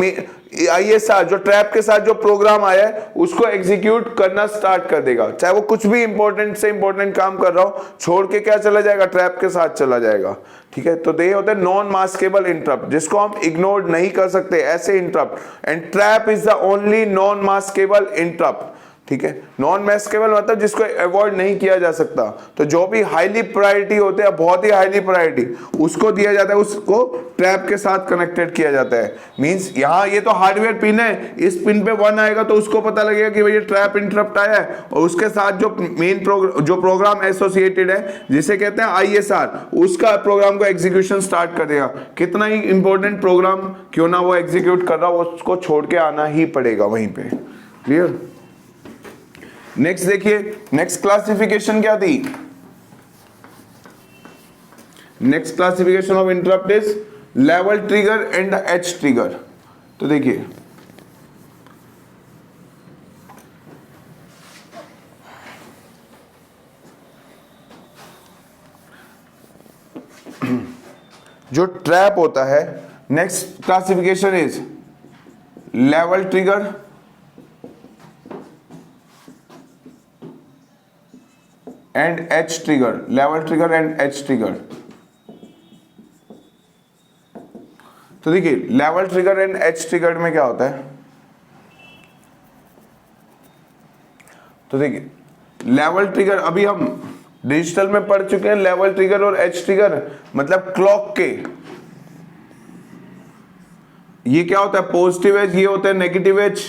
ISR जो ट्रैप के साथ जो प्रोग्राम आया है उसको एग्जीक्यूट करना स्टार्ट कर देगा। चाहे वो कुछ भी इंपॉर्टेंट से इंपॉर्टेंट काम कर रहा हो छोड़ के क्या चला जाएगा, ट्रैप के साथ चला जाएगा, ठीक है। तो ये होता है नॉन मास्केबल इंटरप्ट जिसको हम इग्नोर नहीं कर सकते, ऐसे interrupt. And trap is the only non maskable interrupt, ठीक है। नॉन मास्केबल मतलब जिसको अवॉइड नहीं किया जा सकता। तो जो भी हाईली प्रायोरिटी होते हैं, बहुत ही हाईली प्रायोरिटी, उसको दिया जाता है, उसको ट्रैप के साथ कनेक्टेड किया जाता है। मींस यहाँ ये तो हार्डवेयर पिन है, इस पिन पे 1 आएगा तो उसको पता लगेगा कि भैया ट्रैप इंटरप्ट आया है और उसके साथ जो मेन प्रोग्राम एसोसिएटेड है जिसे कहते हैं ISR, उसका प्रोग्राम को एग्जीक्यूशन स्टार्ट कर देगा। कितना ही इंपॉर्टेंट प्रोग्राम क्यों ना वो एग्जीक्यूट कर रहा हो उसको छोड़ के आना ही पड़ेगा वहीं पे। क्लियर। नेक्स्ट देखिए, नेक्स्ट क्लासिफिकेशन क्या थी, next classification of interrupt is level trigger and the edge trigger. तो देखिए जो ट्रैप होता है, next classification is level trigger and H trigger, level trigger and H trigger. तो देखिए level trigger and H trigger में क्या होता है, तो देखिए लेवल ट्रिगर अभी हम डिजिटल में पढ़ चुके हैं। लेवल ट्रिगर और एच ट्रिगर मतलब क्लॉक के, ये क्या होता है पॉजिटिव एज, ये होता है नेगेटिव एज।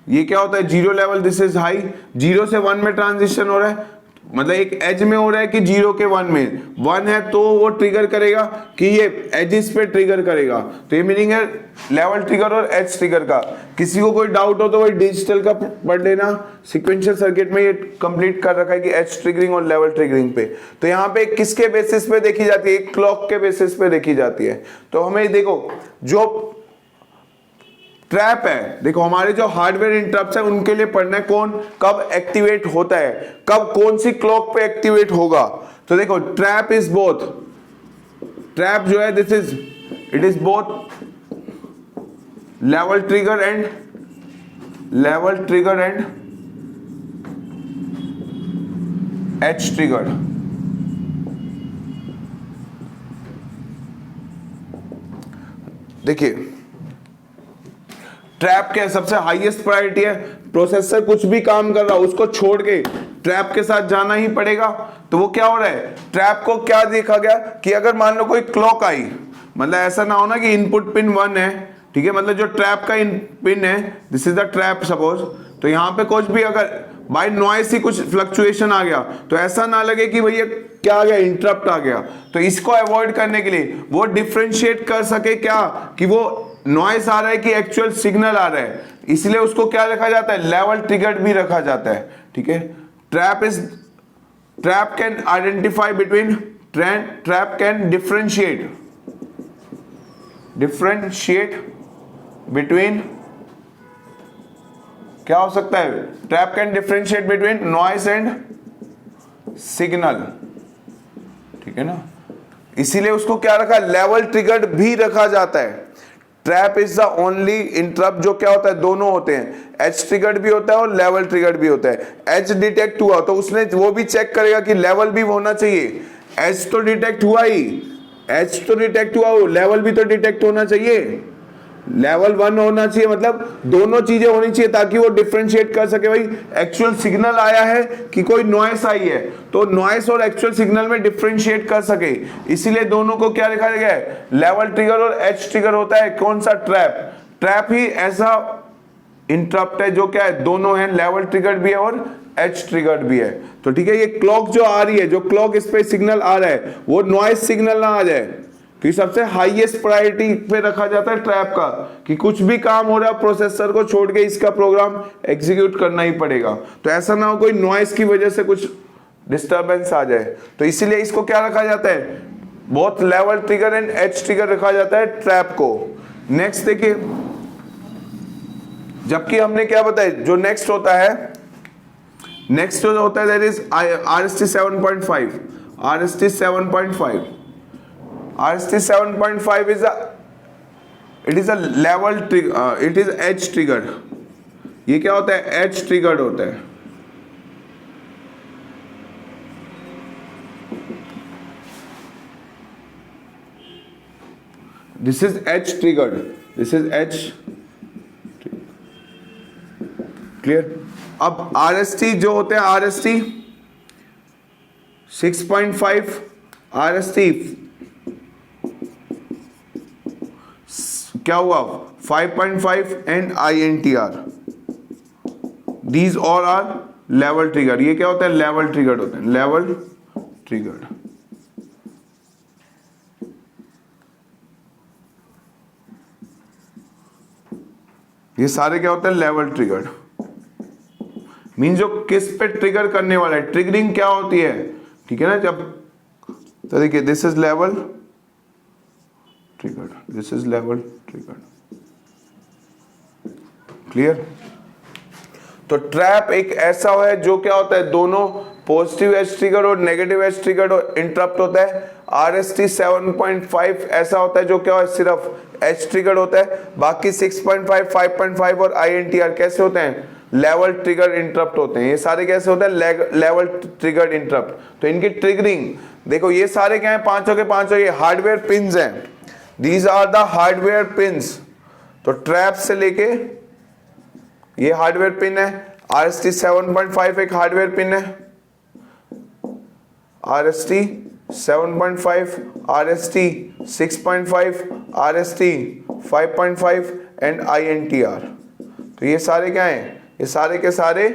ये क्या होता है zero level, this is high, 0 से 1 में ट्रांजिशन हो रहा है, मतलब एक एज में हो रहा है कि 0 के 1 में, 1 है तो वो ट्रिगर करेगा कि ये एजिस पे ट्रिगर करेगा। तो ये मीनिंग है लेवल ट्रिगर और एज ट्रिगर का। किसी को कोई डाउट हो तो वही डिजिटल का पढ़ लेना, सीक्वेंशियल सर्किट में ये कंप्लीट कर रखा है कि एज ट्रिगरिंग और लेवल ट्रिगरिंग पे। तो यहाँ पे किसके बेसिस पे देखी जाती है, एक क्लॉक के बेसिस पे देखी जाती है। तो हमें देखो जो ट्रैप है, देखो हमारे जो हार्डवेयर इंटरप्ट्स है उनके लिए पढ़ना है कौन कब एक्टिवेट होता है, कब कौन सी क्लॉक पे एक्टिवेट होगा। तो देखो ट्रैप इज बोथ, ट्रैप जो है this is it is both level trigger and H trigger. देखिए ट्रैप के सबसे हाईएस्ट प्रायोरिटी है, प्रोसेसर कुछ भी काम कर रहा हो उसको छोड़ के ट्रैप के साथ जाना ही पड़ेगा। तो वो क्या हो रहा है, ट्रैप को क्या देखा गया कि अगर मान लो कोई क्लॉक आई, मतलब ऐसा ना हो ना कि इनपुट पिन 1 है, ठीक है, मतलब जो ट्रैप का पिन है this is the trap suppose, तो यहाँ पे कुछ भी अगर बाय नॉइस ही कुछ फ्लक्चुएशन आ गया तो ऐसा ना लगे कि भैया क्या आ गया, इंटरप्ट आ गया। तो इसको अवॉइड करने के लिए वो डिफरेंशिएट कर सके क्या कि वो नॉइस आ रहा है कि एक्चुअल सिग्नल आ रहा है, इसलिए उसको क्या रखा जाता है, लेवल ट्रिगर्ड भी रखा जाता है, ठीक है। Trap can identify between, trap can differentiate between, क्या हो सकता है, trap can differentiate between noise and signal, ठीक है ना, इसीलिए उसको क्या रखा, लेवल ट्रिगर्ड भी रखा जाता है। Trap is the only interrupt जो क्या होता है, दोनों होते हैं, एज ट्रिगर्ड भी होता है और लेवल ट्रिगर्ड भी होता है। एज डिटेक्ट हुआ तो उसने वो भी चेक करेगा कि लेवल भी होना चाहिए। एज तो डिटेक्ट हुआ ही, एज तो डिटेक्ट हुआ, लेवल भी तो डिटेक्ट होना चाहिए, लेवल 1 होना चाहिए, मतलब दोनों चीजें होनी चाहिए ताकि वो डिफरेंशिएट कर सके। भाई एक्चुअल सिग्नल आया है कि कोई नॉइस आई है, तो नॉइस और एक्चुअल सिग्नल में डिफरेंशिएट कर सके, इसीलिए दोनों को क्या लिखा गया है, लेवल ट्रिगर और एज ट्रिगर होता है। कौन सा, ट्रैप। ट्रैप ही ऐसा इंटरप्ट है जो क्या है, दोनों है, लेवल ट्रिगर्ड भी है और एज ट्रिगर्ड भी है। तो ठीक है, ये क्लॉक जो आ रही है, जो क्लॉक इस पे सिग्नल आ रहा है, वो नॉइस सिग्नल ना आ जाए, क्योंकि सबसे हाईएस्ट प्रायोरिटी पे रखा जाता है ट्रैप का, कि कुछ भी काम हो रहा है प्रोसेसर को छोड़ के इसका प्रोग्राम एग्जीक्यूट करना ही पड़ेगा। तो ऐसा ना हो कोई नॉइस की वजह से कुछ डिस्टरबेंस आ जाए, तो इसीलिए इसको क्या रखा जाता है, बहुत level trigger and edge trigger रखा जाता है ट्रैप को। नेक्स्ट देखिए, जबकि हमने क्या बताया, जो नेक्स्ट होता है, नेक्स्ट जो होता है that is RST 7.5, RST 7.5, RST 7.5 is a level trigger, it is edge triggered। ये क्या होता है, एज ट्रिगर्ड होता है। This is edge triggered, this is edge, clear. अब RST जो होते हैं, RST 6.5, RST क्या हुआ, 5.5 and INTR, these all are level trigger. ये क्या होता है, लेवल ट्रिगर्ड होते हैं, लेवल ट्रिगर्ड। ये सारे क्या होते हैं, लेवल ट्रिगर्ड। मीन जो किस पे ट्रिगर करने वाला है, ट्रिगरिंग क्या होती है, ठीक है ना। जब तो देखिए, this is level triggered, this is level triggered, clear. तो ट्रैप एक ऐसा है जो क्या होता है, दोनों पॉजिटिव एज ट्रिगर और नेगेटिव एज ट्रिगर इंटरप्ट होता है। RST 7.5 ऐसा होता है जो क्या है, सिर्फ एज ट्रिगर होता है। बाकी 6.5, 5.5 और INTR कैसे होते हैं, लेवल ट्रिगर इंटरप्ट होते हैं। ये सारे कैसे होते हैं, लेवल ट्रिगर्ड इंटरप्ट। तो इनकी ट्रिगरिंग देखो, ये सारे क्या है, पांचों के पांचों ये हार्डवेयर पिन्स हैं, these are the hardware pins. तो ट्रैप से लेके ये हार्डवेयर पिन है, RST 7.5 एक हार्डवेयर पिन है, RST 7.5, RST 6.5, RST 5.5 and INTR। तो ये सारे क्या हैं, ये सारे के सारे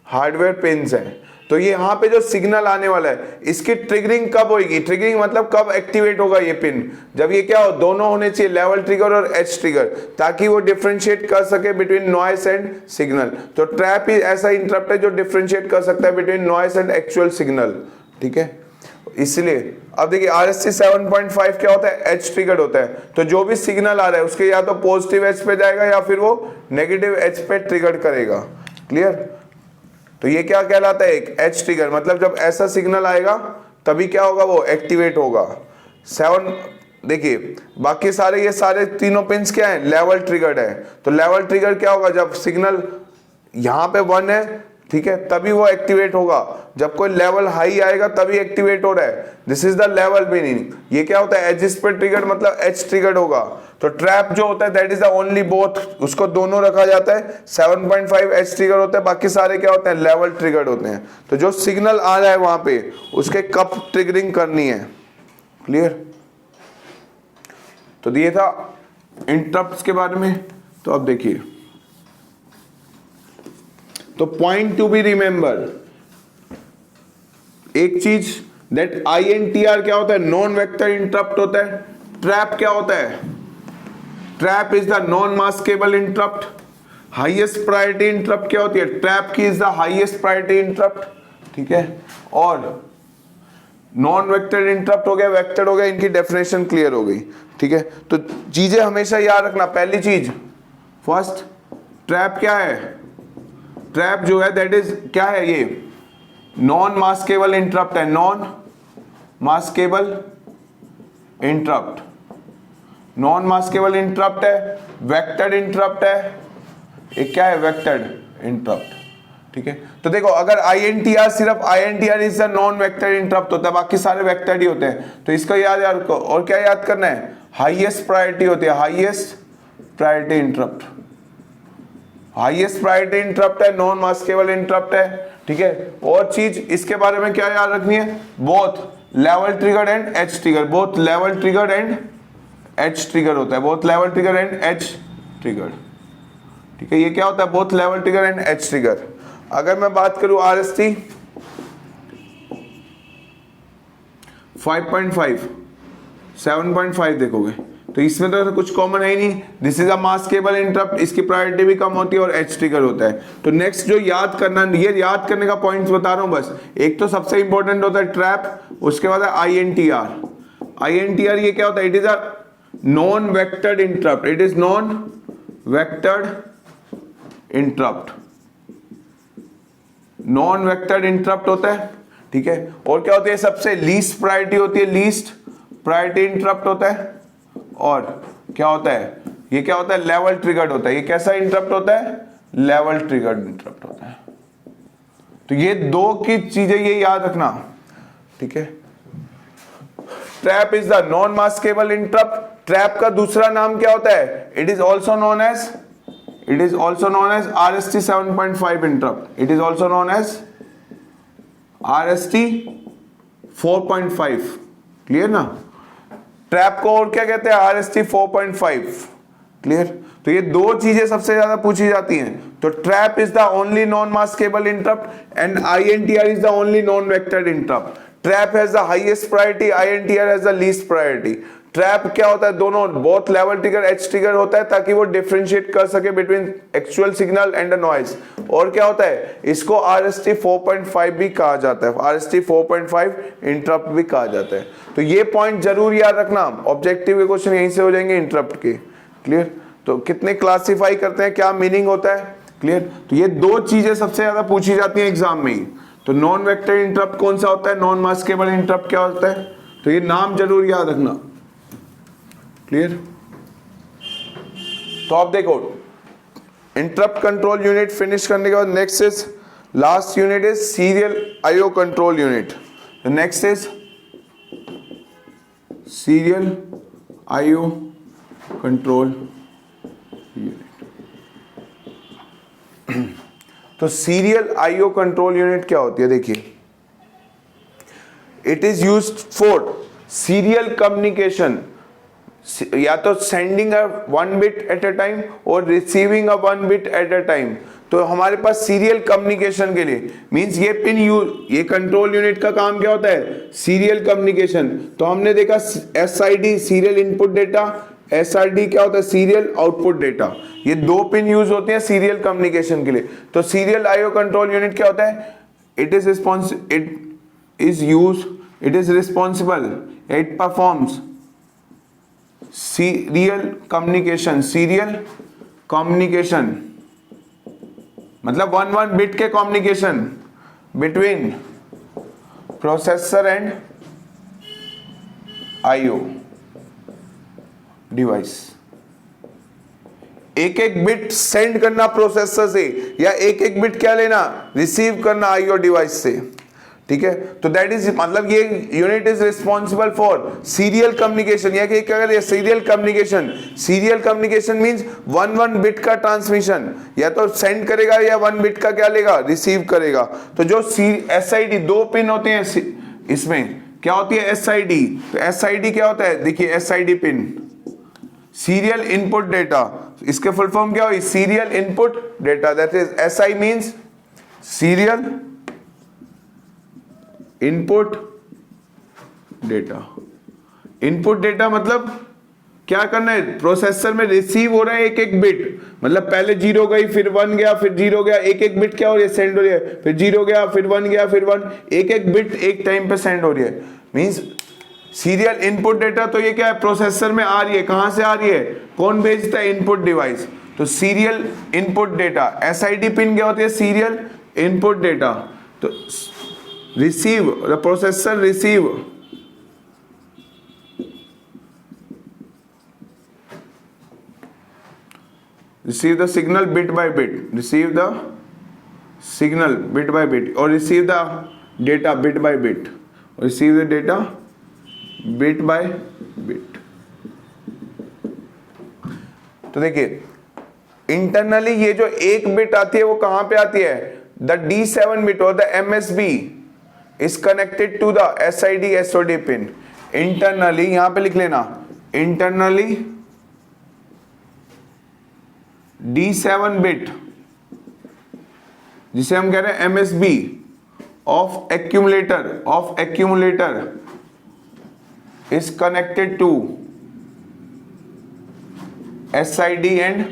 हार्डवेयर पिन्स हैं। तो ये यहाँ पे जो सिग्नल आने वाला है, इसकी ट्रिगरिंग कब होगी, ट्रिगरिंग मतलब कब एक्टिवेट होगा ये पिन, जब ये क्या हो, दोनों होने चाहिए, लेवल ट्रिगर और एज ट्रिगर, ताकि वो डिफरेंशिएट कर सके बिटवीन नॉइस एंड सिग्नल। तो ट्रैप ही ऐसा इंटरप्ट है जो डिफरेंशिएट कर सकता है between noise and actual signal, ठीक है। इसलिए अब देखिए, RST 7.5 क्या होता है, एज ट्रिगर्ड होता है। तो जो भी सिग्नल आ रहा है उसके या तो पॉजिटिव एज पे जाएगा या फिर वो नेगेटिव एज पे ट्रिगर करेगा, क्लियर। तो ये क्या कहलाता है, एक एज ट्रिगर, मतलब जब ऐसा सिग्नल आएगा तभी क्या होगा, वो एक्टिवेट होगा। 7 देखिए, बाकी सारे ये सारे तीनों पिंस क्या है, लेवल ट्रिगर्ड है। तो लेवल ट्रिगर क्या होगा, जब सिग्नल यहाँ पे 1 है, ठीक है, तभी वो एक्टिवेट होगा। जब कोई लेवल हाई आएगा तभी एक्टिवेट हो रहा है, this is the level meaning. ये क्या होता है, एजिस पे ट्रिगर्ड मतलब एज ट्रिगर्ड होगा। तो ट्रैप जो होता है that is the only both, उसको दोनों रखा जाता है। 7.5 एज ट्रिगर होता है, बाकी सारे क्या होते हैं, लेवल ट्रिगर्ड होते हैं। तो जो सिग्नल आ रहा है वहां पे उसके कब ट्रिगरिंग करनी है, क्लियर। तो ये था इंटरप्ट्स के बारे में। तो अब देखिए, तो पॉइंट टू बी रिमेंबर, एक चीज दैट INTR क्या होता है, नॉन वेक्टर इंटरप्ट होता है। ट्रैप क्या होता है, trap is the non maskable interrupt. Highest priority interrupt क्या होती है, ट्रैप की is the highest priority interrupt, ठीक है। और नॉन वेक्टर इंटरप्ट हो गया, वेक्टर हो गया, इनकी डेफिनेशन क्लियर हो गई, ठीक है। तो चीजें हमेशा याद रखना। पहली चीज, फर्स्ट, ट्रैप क्या है, ट्रैप जो है दैट इज क्या है, ये नॉन मास्केबल इंटरप्ट है, non maskable interrupt. Non maskable interrupt है, वेक्टर्ड इंटरप्ट है, एक क्या है वेक्टर्ड इंटरप्ट। ठीक है, तो देखो अगर INTR सिर्फ INTR is the non vectored interrupt होता है, बाकी सारे वेक्टर्ड ही होते हैं, तो इसका याद और क्या याद करना है, हाईएस्ट प्रायोरिटी होती है, highest priority interrupt, highest priority interrupt है, नॉन मास्केबल इंटरप्ट है। ठीक है, और चीज इसके बारे में क्या याद रखनी है, both level triggered and edge trigger, both level triggered and edge trigger होता है, both level trigger and edge trigger. ठीक है, ये क्या होता है, both level trigger and edge trigger. अगर मैं बात करूं RST 5.5 7.5 देखोगे तो इसमें तो कुछ कॉमन है ही नहीं, this is a maskable interrupt, इसकी प्रायोरिटी भी कम होती है और एज ट्रिगर होता है। तो नेक्स्ट जो याद करना, ये याद करने का पॉइंट्स बता रहा हूं बस, एक तो सबसे इंपॉर्टेंट होता है ट्रैप, उसके बाद है INTR। INTR ये क्या होता है, it is a non vectored interrupt, it is non vectored interrupt, non vectored interrupt होता है। ठीक है, और क्या होती है, सबसे लीस्ट प्रायोरिटी होती है, लीस्ट प्रायोरिटी इंटरप्ट होता है। और क्या होता है, ये क्या होता है, लेवल ट्रिगर्ड होता है। ये कैसा इंटरप्ट होता है, लेवल ट्रिगर्ड इंटरप्ट होता है। तो ये दो की चीजें ये याद रखना। ठीक है, trap is the non maskable interrupt. Trap का दूसरा नाम क्या होता है, it is also known as RST 7.5 interrupt, it is also known as RST 4.5। Clear ना, ट्रैप को और क्या कहते हैं, RST 4.5। क्लियर, तो ये दो चीजें सबसे ज्यादा पूछी जाती हैं। तो trap is the only non maskable interrupt and INTR is the only non vectored interrupt. Trap has the highest priority, INTR has the least priority. Trap क्या होता है, दोनों both level trigger edge trigger होता है ताकि वो differentiate कर सके between actual signal and the noise. और क्या होता है, इसको RST 4.5 भी कहा जाता है, RST 4.5 इंटरप्ट भी कहा जाता है। तो ये पॉइंट जरूर याद रखना, ऑब्जेक्टिव के क्वेश्चन यहीं से हो जाएंगे इंटरप्ट के। क्लियर, तो कितने क्लासिफाई करते हैं, क्या मीनिंग होता है। क्लियर, तो ये दो चीजें सबसे ज्यादा पूछी जाती हैं एग्जाम में ही। तो नॉन वेक्टर इंटरप्ट कौन सा होता है, नॉन मास्केबल इंटरप्ट क्या होता है, तो ये नाम जरूर याद रखना। क्लियर, तो आप देखो इंटरप्ट कंट्रोल यूनिट फिनिश करने के बाद next is last unit is serial IO control unit. Next is serial IO control unit. तो सीरियल IO कंट्रोल यूनिट क्या होती है, देखिए it is used for serial communication, या तो sending a 1 bit at a time और receiving a 1 bit at a time. तो हमारे पास सीरियल कम्युनिकेशन के लिए मींस ये पिन ये कंट्रोल यूनिट का काम क्या होता है, सीरियल कम्युनिकेशन। तो हमने देखा SID serial input data, SRD क्या होता है, सीरियल आउटपुट डेटा। ये दो पिन यूज होते हैं सीरियल कम्युनिकेशन के लिए। तो सीरियल IO कंट्रोल यूनिट क्या होता है, it is responsible, it performs serial communication मतलब 1 बिट के communication between processor and IO device. एक बिट सेंड करना प्रोसेसर से या एक बिट क्या लेना, रिसीव करना IO डिवाइस से। ठीक है, तो दैट इज मतलब ये unit is responsible for serial communication. या कि क्या कहते हैं, सीरियल कम्युनिकेशन मींस 1 बिट का ट्रांसमिशन, या तो सेंड करेगा या 1 बिट का क्या लेगा, रिसीव करेगा। तो जो SID दो पिन होते हैं इसमें, क्या होती है SID, तो SID क्या होता है, देखिए SID pin serial input data, इसके फुल फॉर्म क्या हुई, serial input data, that is SI means serial input data. Input data मतलब क्या करना है, प्रोसेसर में रिसीव हो रहा है एक बिट, मतलब पहले 0 गई फिर 1 गया फिर 0 गया, एक बिट क्या हो रही है, सेंड हो रही है, फिर 0 गया फिर 1 गया फिर 1, एक बिट एक टाइम पे सेंड हो रही है, मींस सीरियल इनपुट डेटा। तो ये क्या है, प्रोसेसर में आ रही है, कहां से आ रही है, कौन भेजता है, इनपुट डिवाइस। तो serial input data, SID pin क्या होती है, सीरियल इनपुट डेटा। तो receive, the processor receive receive the signal bit by bit, receive the signal bit by bit, or receive the data bit by bit, receive the data bit by bit। तो देखिए internally ये जो एक bit आती है वो कहां पे आती है, द D7 बिट और the MSB is connected to the SID SOD pin. Internally यहां पे लिख लेना, इंटरनली D7 बिट जिसे हम कह रहे हैं MSB of accumulator is connected to SID and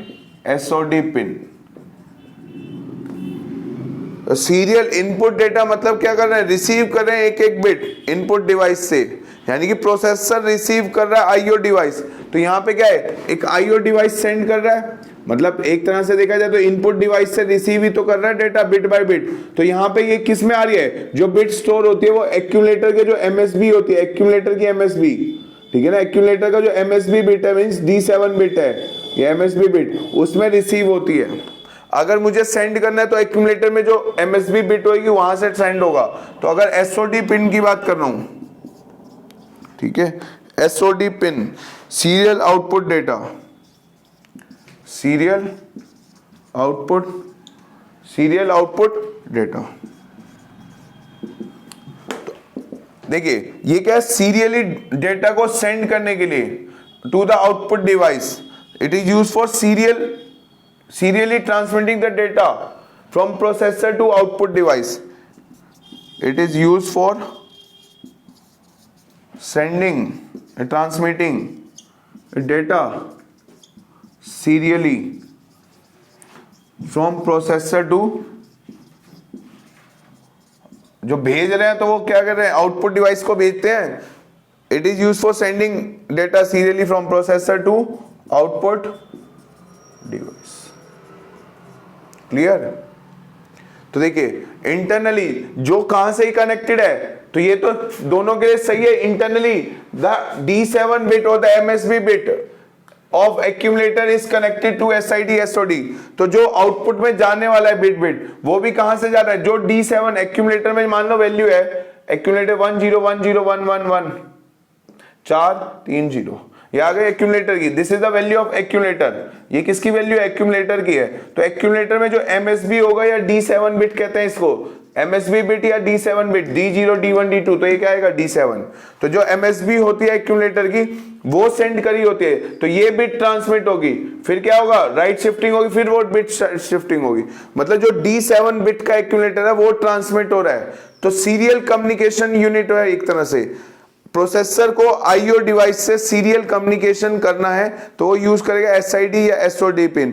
SOD pin. Serial input data मतलब क्या कर रहे हैं, रिसीव कर रहे हैं एक एक बिट इनपुट डिवाइस से, यानी कि प्रोसेसर रिसीव कर रहा है IO डिवाइस। तो यहाँ पे क्या है, एक IO डिवाइस सेंड कर रहा है, मतलब एक तरह से देखा जाए तो इनपुट डिवाइस से रिसीव ही तो कर रहा है डेटा बिट बाय बिट। तो यहाँ पे ये किस में आ रही है, जो बिट स्टोर होती है वो एक्यूमुलेटर के जो MSB होती है, एक्यूमुलेटर की MSB, ठीक है ना, एक्यूमुलेटर का जो MSB बिट है मींस D7 बिट है, ये MSB बिट उसमें रिसीव होती है। अगर मुझे सेंड करना है तो एक्यूमुलेटर में जो MSB बिट होगी वहां से सेंड होगा। तो अगर SOD पिन की बात कर रहा हूं, ठीक है, SOD pin serial output data, serial output data. देखिए ये क्या है, सीरियली डेटा को सेंड करने के लिए to the output device, it is used for serially transmitting the data from processor to output device. It is used for sending and transmitting data serially from processor to, जो भेज रहे हैं तो वो क्या कर रहे हैं, आउटपुट डिवाइस को भेजते हैं। It is use for sending data serially from processor to output device. Clear? तो देखिए इंटरनली जो कहां से ही कनेक्टेड है, तो ये तो दोनों के लिए सही है। इंटरनली द D7 बिट और the MSB bit of accumulator is connected to SID SOD। तो जो आउटपुट में जाने वाला है बिट वो भी कहां से जा रहा है, जो D7 एक्यूमुलेटर में मान लो वैल्यू है, एक्यूमुलेटर 10101111 430, ये आ गई एक्यूमुलेटर की, this is the value of accumulator. ये किसकी वैल्यू है, एक्यूमुलेटर की है। तो एक्यूमुलेटर में जो MSB होगा या D7 बिट कहते हैं इसको, MSB बिट या D7 bit, D0 D1 D2, तो ये क्या आएगा D7। तो जो MSB होती है एक्यूमुलेटर की वो सेंड करी होती है, तो ये बिट ट्रांसमिट होगी, फिर क्या होगा, राइट शिफ्टिंग होगी, फिर वो बिट शिफ्टिंग होगी। मतलब जो D7 बिट का एक्यूमुलेटर है वो ट्रांसमिट हो रहा है। तो सीरियल कम्युनिकेशन यूनिट है एक तरह से, प्रोसेसर को IO डिवाइस से सीरियल कम्युनिकेशन करना है तो वो यूज करेगा SID या SOD पिन।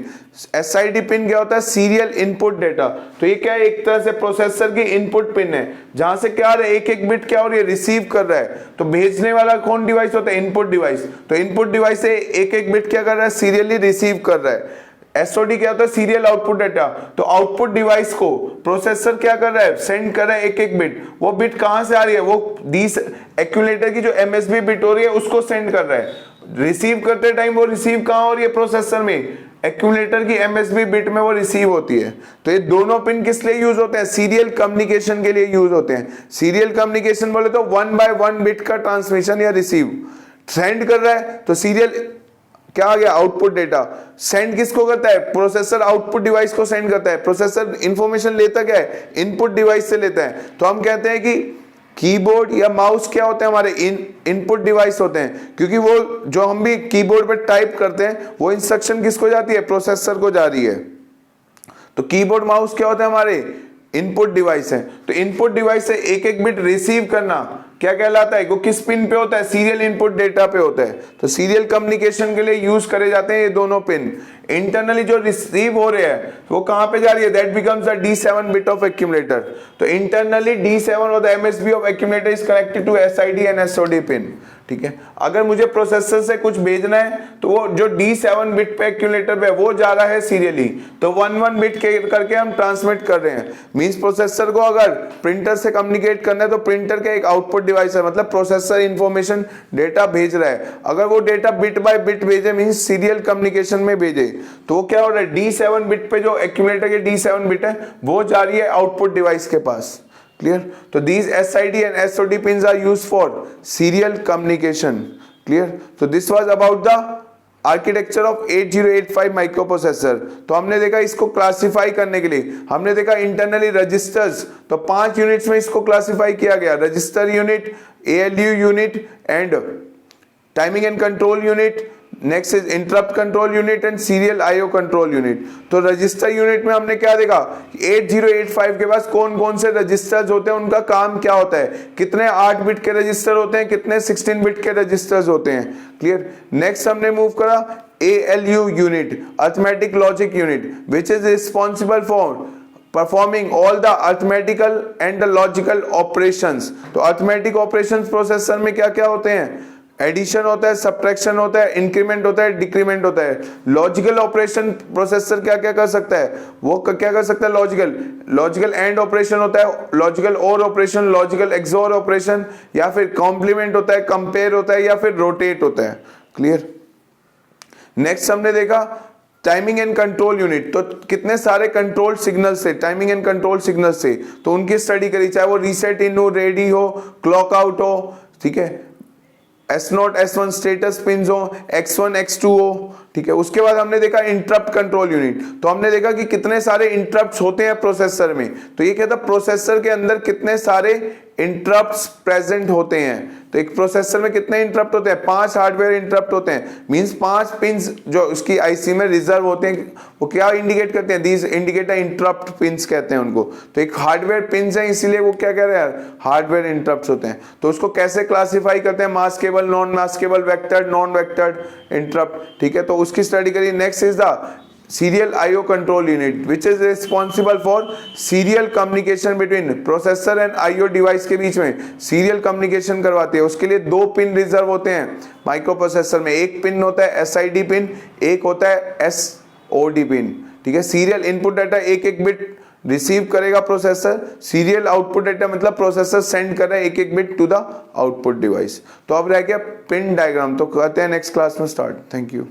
SID पिन क्या होता है, सीरियल इनपुट डेटा। तो ये क्या है, एक तरह से प्रोसेसर की इनपुट पिन है, जहां से क्या है, एक एक बिट क्या हो रही है, रिसीव कर रहा है। तो भेजने वाला कौन डिवाइस होता है, इनपुट डिवाइस। तो इनपुट डिवाइस से एक एक बिट क्या कर रहा है, सीरियली रिसीव कर रहा है। SOD क्या होता है, सीरियल आउटपुट डेटा। तो आउटपुट डिवाइस को प्रोसेसर क्या कर रहा है, सेंड कर रहा है एक एक बिट। वो बिट कहां से आ रही है, वो एक्यूमुलेटर की जो MSB बिट हो रही है उसको सेंड कर रहा है। रिसीव करते टाइम वो रिसीव कहां हो रही है, प्रोसेसर में, एक्यूमुलेटर की MSB बिट में वो रिसीव होती है। तो ये दोनों पिन किस लिए यूज होते हैं, सीरियल कम्युनिकेशन के लिए यूज होते हैं। सीरियल कम्युनिकेशन बोले तो 1 by 1 बिट का ट्रांसमिशन या रिसीव, सेंड कर रहा है तो सीरियल क्या आ गया, आउटपुट डेटा। सेंड किसको करता है, प्रोसेसर आउटपुट डिवाइस को सेंड करता है। प्रोसेसर इंफॉर्मेशन लेता क्या है, इनपुट डिवाइस से लेता है। तो हम कहते हैं कि कीबोर्ड या माउस क्या होते हैं, हमारे इनपुट डिवाइस होते हैं, क्योंकि वो जो हम भी कीबोर्ड पे टाइप करते हैं वो इंस्ट्रक्शन किसको जाती है, प्रोसेसर को जा रही है। तो कीबोर्ड माउस क्या होते हैं, हमारे इनपुट डिवाइस है। तो इनपुट डिवाइस से एक एक बिट रिसीव करना क्या कहलाता है, वो किस पिन पे होता है, सीरियल इनपुट डेटा पे होता है। तो सीरियल कम्युनिकेशन के लिए यूज करे जाते हैं ये दोनों पिन। इंटरनली जो रिसीव हो रहे हैं वो कहां पे जा रही है, that becomes the D7 bit of accumulator. तो इंटरनली D7 और the MSB of accumulator is connected to SID and SOD pin. ठीक है, अगर मुझे प्रोसेसर से कुछ भेजना है तो वो जो D7 बिट पे एक्यूमुलेटर पे वो जा रहा है सीरियली, तो 1 बिट करके हम ट्रांसमिट कर रहे हैं। मींस प्रोसेसर को अगर प्रिंटर से कम्युनिकेट करना है तो प्रिंटर का एक आउटपुट डिवाइस है, मतलब प्रोसेसर इंफॉर्मेशन डेटा भेज रहा है। अगर वो डेटा बिट बाय बिट भेजे मींस सीरियल कम्युनिकेशन में भेजे, तो वो क्या हो रहा है, D7 बिट पे जो एक्यूमुलेटर के D7 बिट है वो जा रही है आउटपुट डिवाइस के पास। क्लियर? तो these SID and SOD pins are used for serial communication. Clear? So this was about the architecture of 8085 microprocessor. तो हमने देखा इसको क्लासिफाई करने के लिए हमने देखा इंटरनली रजिस्टर्स, तो 5 यूनिट्स में इसको क्लासिफाई किया गया, register unit, ALU unit and timing and control unit, next is interrupt control unit and serial IO control unit. तो रजिस्टर यूनिट में हमने क्या देखा, 8085 के पास कौन कौन से रजिस्टर्स होते हैं, उनका काम क्या होता है, कितने 8 बिट के रजिस्टर होते हैं, कितने 16 बिट के रजिस्टर्स होते हैं। क्लियर? नेक्स्ट हमने मूव करा ALU unit, arithmetic logic unit, which is responsible for performing all the arithmetical and the logical operations. तो अरिथमेटिक ऑपरेशंस प्रोसेसर में क्या क्या होते हैं, एडिशन होता है, सब्ट्रैक्शन होता है, इंक्रीमेंट होता है, डिक्रीमेंट होता है। लॉजिकल ऑपरेशन प्रोसेसर क्या क्या कर सकता है, वो क्या कर सकता है, लॉजिकल एंड ऑपरेशन होता है, लॉजिकल और ऑपरेशन, लॉजिकल एक्सोर ऑपरेशन, या फिर कॉम्प्लीमेंट होता है, कंपेयर होता है, या फिर रोटेट होता है। क्लियर? नेक्स्ट हमने देखा टाइमिंग एंड कंट्रोल यूनिट, तो कितने सारे कंट्रोल सिग्नल से, टाइमिंग एंड कंट्रोल सिग्नल से, तो उनकी स्टडी करी, चाहे वो रीसेट इन हो, रेडी हो, क्लॉक आउट हो, ठीक है, S0 S1 स्टेटस पिन्स हो, X1 X2 हो, ठीक है। उसके बाद हमने देखा इंटरप्ट कंट्रोल यूनिट, तो हमने देखा कि कितने सारे इंटरप्ट्स होते हैं प्रोसेसर में। तो ये कहता है प्रोसेसर के अंदर कितने सारे इंटरप्ट्स प्रेजेंट होते हैं। तो एक प्रोसेसर में कितने इंटरप्ट होते हैं, 5 हार्डवेयर इंटरप्ट होते हैं, मींस 5 पिन्स जो उसकी आईसी में रिजर्व होते हैं, वो क्या इंडिकेट करते हैं, दीज इंडिकेट इंटरप्ट पिन्स कहते हैं उनको। तो एक हार्डवेयर पिन्स है, इसीलिए वो क्या कह रहे हैं, हार्डवेयर इंटरप्ट्स होते हैं। तो उसको कैसे क्लासिफाई करते हैं, maskable, non maskable, vectored, non vectored interrupt, ठीक है। तो उसकी स्टडी करिए। Next is the serial IO control unit which is responsible for serial communication between processor and IO device के बीच में serial communication करवाती है। उसके लिए 2 पिन रिजर्व होते हैं माइक्रो प्रोसेसर में, एक पिन होता है SID पिन, एक होता है SOD पिन, ठीक है। सीरियल इनपुट डाटा एक एक बिट रिसीव करेगा प्रोसेसर, सीरियल आउटपुट डाटा मतलब प्रोसेसर सेंड कर रहा है एक एक bit to the output device. तो अब रह गया पिन डायग्राम, तो करते हैं नेक्स्ट क्लास में स्टार्ट। Thank you.